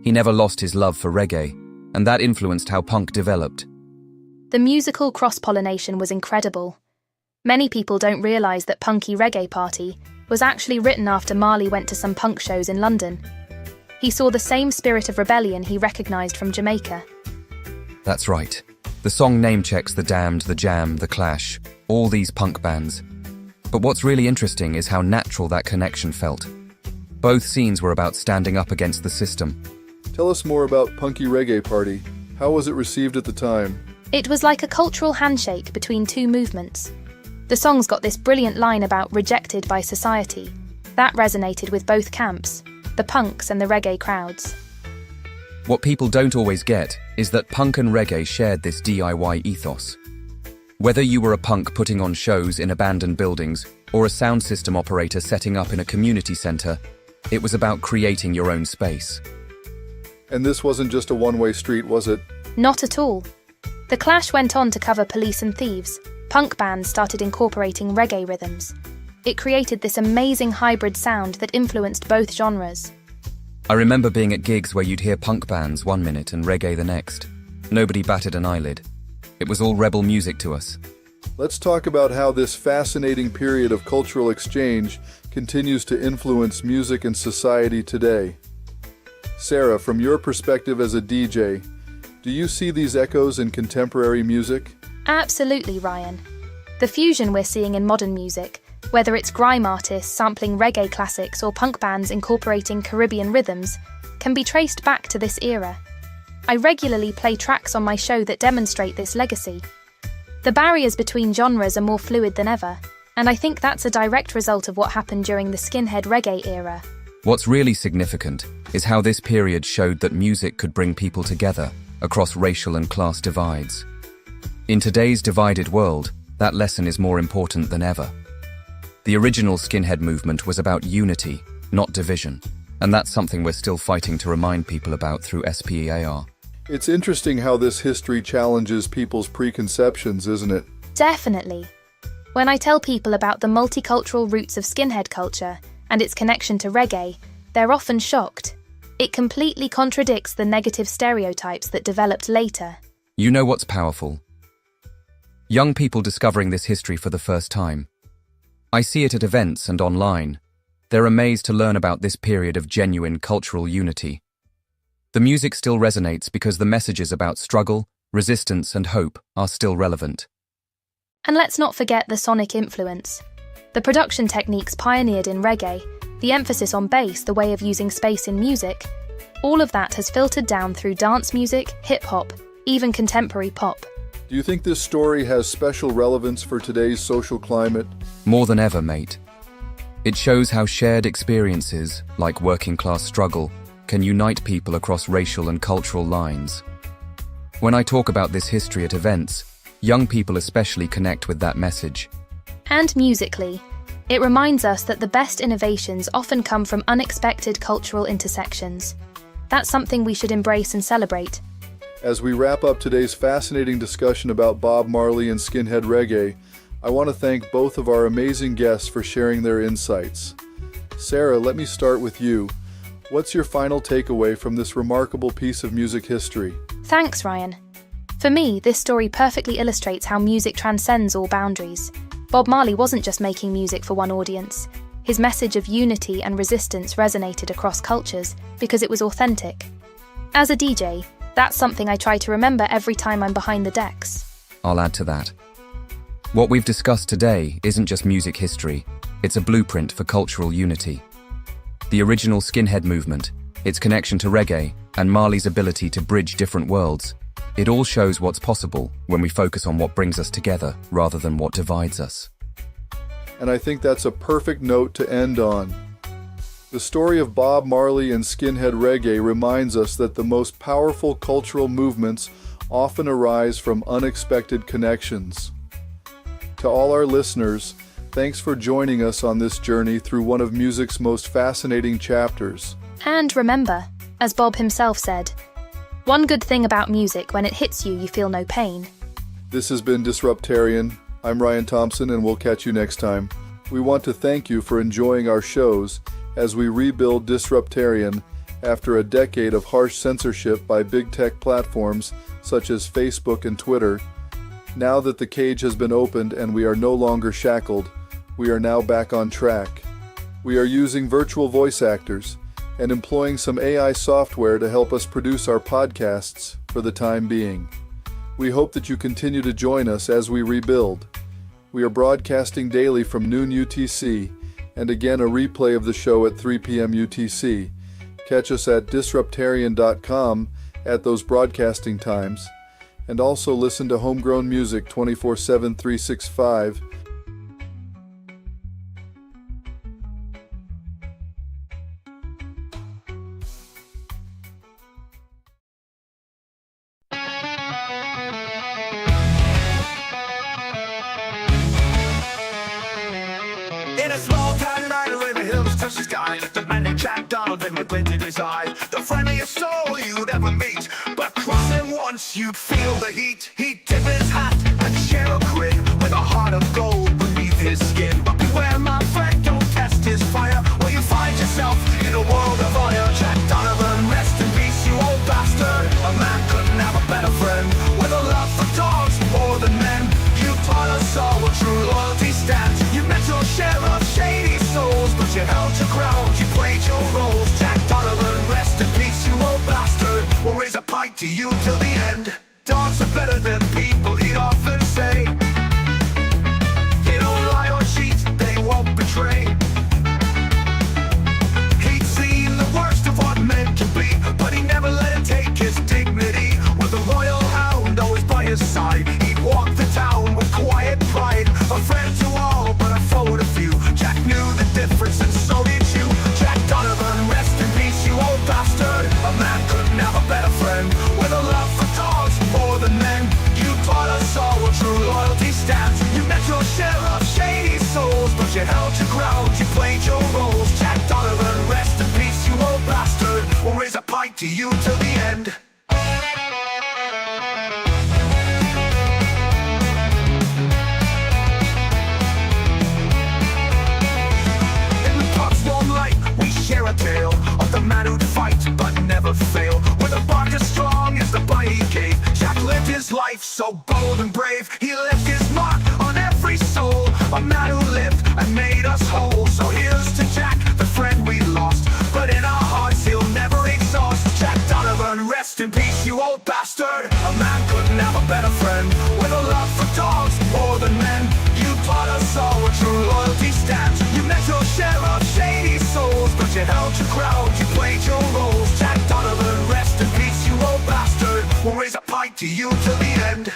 He never lost his love for reggae, and that influenced how punk developed. The musical cross-pollination was incredible. Many people don't realise that Punky Reggae Party was actually written after Marley went to some punk shows in London. He saw the same spirit of rebellion he recognised from Jamaica. That's right. The song name-checks The Damned, The Jam, The Clash, all these punk bands. But what's really interesting is how natural that connection felt. Both scenes were about standing up against the system. Tell us more about Punky Reggae Party. How was it received at the time? It was like a cultural handshake between two movements. The song's got this brilliant line about rejected by society. That resonated with both camps, the punks and the reggae crowds. What people don't always get is that punk and reggae shared this DIY ethos. Whether you were a punk putting on shows in abandoned buildings or a sound system operator setting up in a community centre, it was about creating your own space. And this wasn't just a one-way street, was it? Not at all. The Clash went on to cover Police and Thieves. Punk bands started incorporating reggae rhythms. It created this amazing hybrid sound that influenced both genres. I remember being at gigs where you'd hear punk bands one minute and reggae the next. Nobody batted an eyelid. It was all rebel music to us. Let's talk about how this fascinating period of cultural exchange continues to influence music and society today. Sarah, from your perspective as a DJ, do you see these echoes in contemporary music? Absolutely, Ryan. The fusion we're seeing in modern music, whether it's grime artists sampling reggae classics or punk bands incorporating Caribbean rhythms, can be traced back to this era. I regularly play tracks on my show that demonstrate this legacy. The barriers between genres are more fluid than ever, and I think that's a direct result of what happened during the skinhead reggae era. What's really significant is how this period showed that music could bring people together across racial and class divides. In today's divided world, that lesson is more important than ever. The original skinhead movement was about unity, not division, and that's something we're still fighting to remind people about through SPEAR. It's interesting how this history challenges people's preconceptions, isn't it? Definitely. When I tell people about the multicultural roots of skinhead culture and its connection to reggae, they're often shocked. It completely contradicts the negative stereotypes that developed later. You know what's powerful? Young people discovering this history for the first time. I see it at events and online. They're amazed to learn about this period of genuine cultural unity. The music still resonates because the messages about struggle, resistance, and hope are still relevant. And let's not forget the sonic influence. The production techniques pioneered in reggae, the emphasis on bass, the way of using space in music, all of that has filtered down through dance music, hip-hop, even contemporary pop. Do you think this story has special relevance for today's social climate? More than ever, mate. It shows how shared experiences, like working-class struggle, can unite people across racial and cultural lines. When I talk about this history at events, young people especially connect with that message. And musically, it reminds us that the best innovations often come from unexpected cultural intersections. That's something we should embrace and celebrate. As we wrap up today's fascinating discussion about Bob Marley and skinhead reggae, I want to thank both of our amazing guests for sharing their insights. Sarah, let me start with you. What's your final takeaway from this remarkable piece of music history? Thanks, Ryan. For me, this story perfectly illustrates how music transcends all boundaries. Bob Marley wasn't just making music for one audience. His message of unity and resistance resonated across cultures because it was authentic. As a DJ, that's something I try to remember every time I'm behind the decks. I'll add to that. What we've discussed today isn't just music history, it's a blueprint for cultural unity. The original skinhead movement, its connection to reggae, and Marley's ability to bridge different worlds, it all shows what's possible when we focus on what brings us together rather than what divides us. And I think that's a perfect note to end on. The story of Bob Marley and skinhead reggae reminds us that the most powerful cultural movements often arise from unexpected connections. To all our listeners, thanks for joining us on this journey through one of music's most fascinating chapters. And remember, as Bob himself said, one good thing about music, when it hits you, you feel no pain. This has been Disruptarian. I'm Ryan Thompson, and we'll catch you next time. We want to thank you for enjoying our shows as we rebuild Disruptarian after a decade of harsh censorship by big tech platforms such as Facebook and Twitter. Now that the cage has been opened and we are no longer shackled, we are now back on track. We are using virtual voice actors and employing some AI software to help us produce our podcasts for the time being. We hope that you continue to join us as we rebuild. We are broadcasting daily from noon UTC, and again a replay of the show at 3 p.m. UTC. Catch us at disruptarian.com at those broadcasting times, and also listen to homegrown music 24/7, 365. In a small town island where the hills touch the sky, the man named Jack Donovan with glint in his eye, the friendliest soul you'd ever meet. But crossing once, you'd feel the heat. He'd tip his hat and share a grin with a heart of gold beneath his skin. But beware, my friend, don't test his fire, or you find yourself in a world of fire. Jack Donovan, rest in peace, you old bastard. A man couldn't have a better friend, with a love for dogs more than men. You taught us all what true loyalty stands. You met your share of shady souls, but to you till the end. Dogs are better than people, he'd often say. He don't lie or cheat, they won't betray. He'd seen the worst of what men can be, but he never let it take his dignity. With a royal hound always by his side, he'd walk the town with quiet pride. A friend to all, but a foe to few. Jack knew the difference and so did you. Jack Donovan, rest in peace, you old bastard. A man couldn't have a better friend. With a love for dogs more than men, you taught us all what true loyalty stands. You met your share of shady souls, but you held your ground, you played your roles. Jack Donovan, rest in peace, you old bastard. We'll raise a pint to you till the end. Share a tale of the man who'd fight but never fail. With a bond as strong as the bite he gave, Jack lived his life so bold and brave. He left his mark on every soul, a man who lived and made us whole. So here's to Jack, the friend we lost, but in our hearts he'll never exhaust. Jack Donovan, rest in peace, you old bastard. A man couldn't have a better friend. With a love for dogs more than men, you taught us all what true loyalty stands. You met your share of shady souls, but you held your ground, you played your roles. Jack Donovan, rest in peace, you old bastard. We'll raise a pint to you till the end.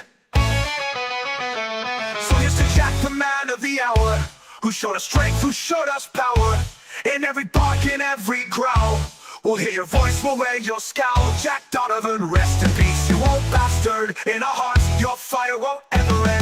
So here's to Jack, the man of the hour, who showed us strength, who showed us power. In every bark, in every growl, we'll hear your voice, we'll wear your scowl. Jack Donovan, rest in peace, you old bastard. In our hearts, your fire won't ever end.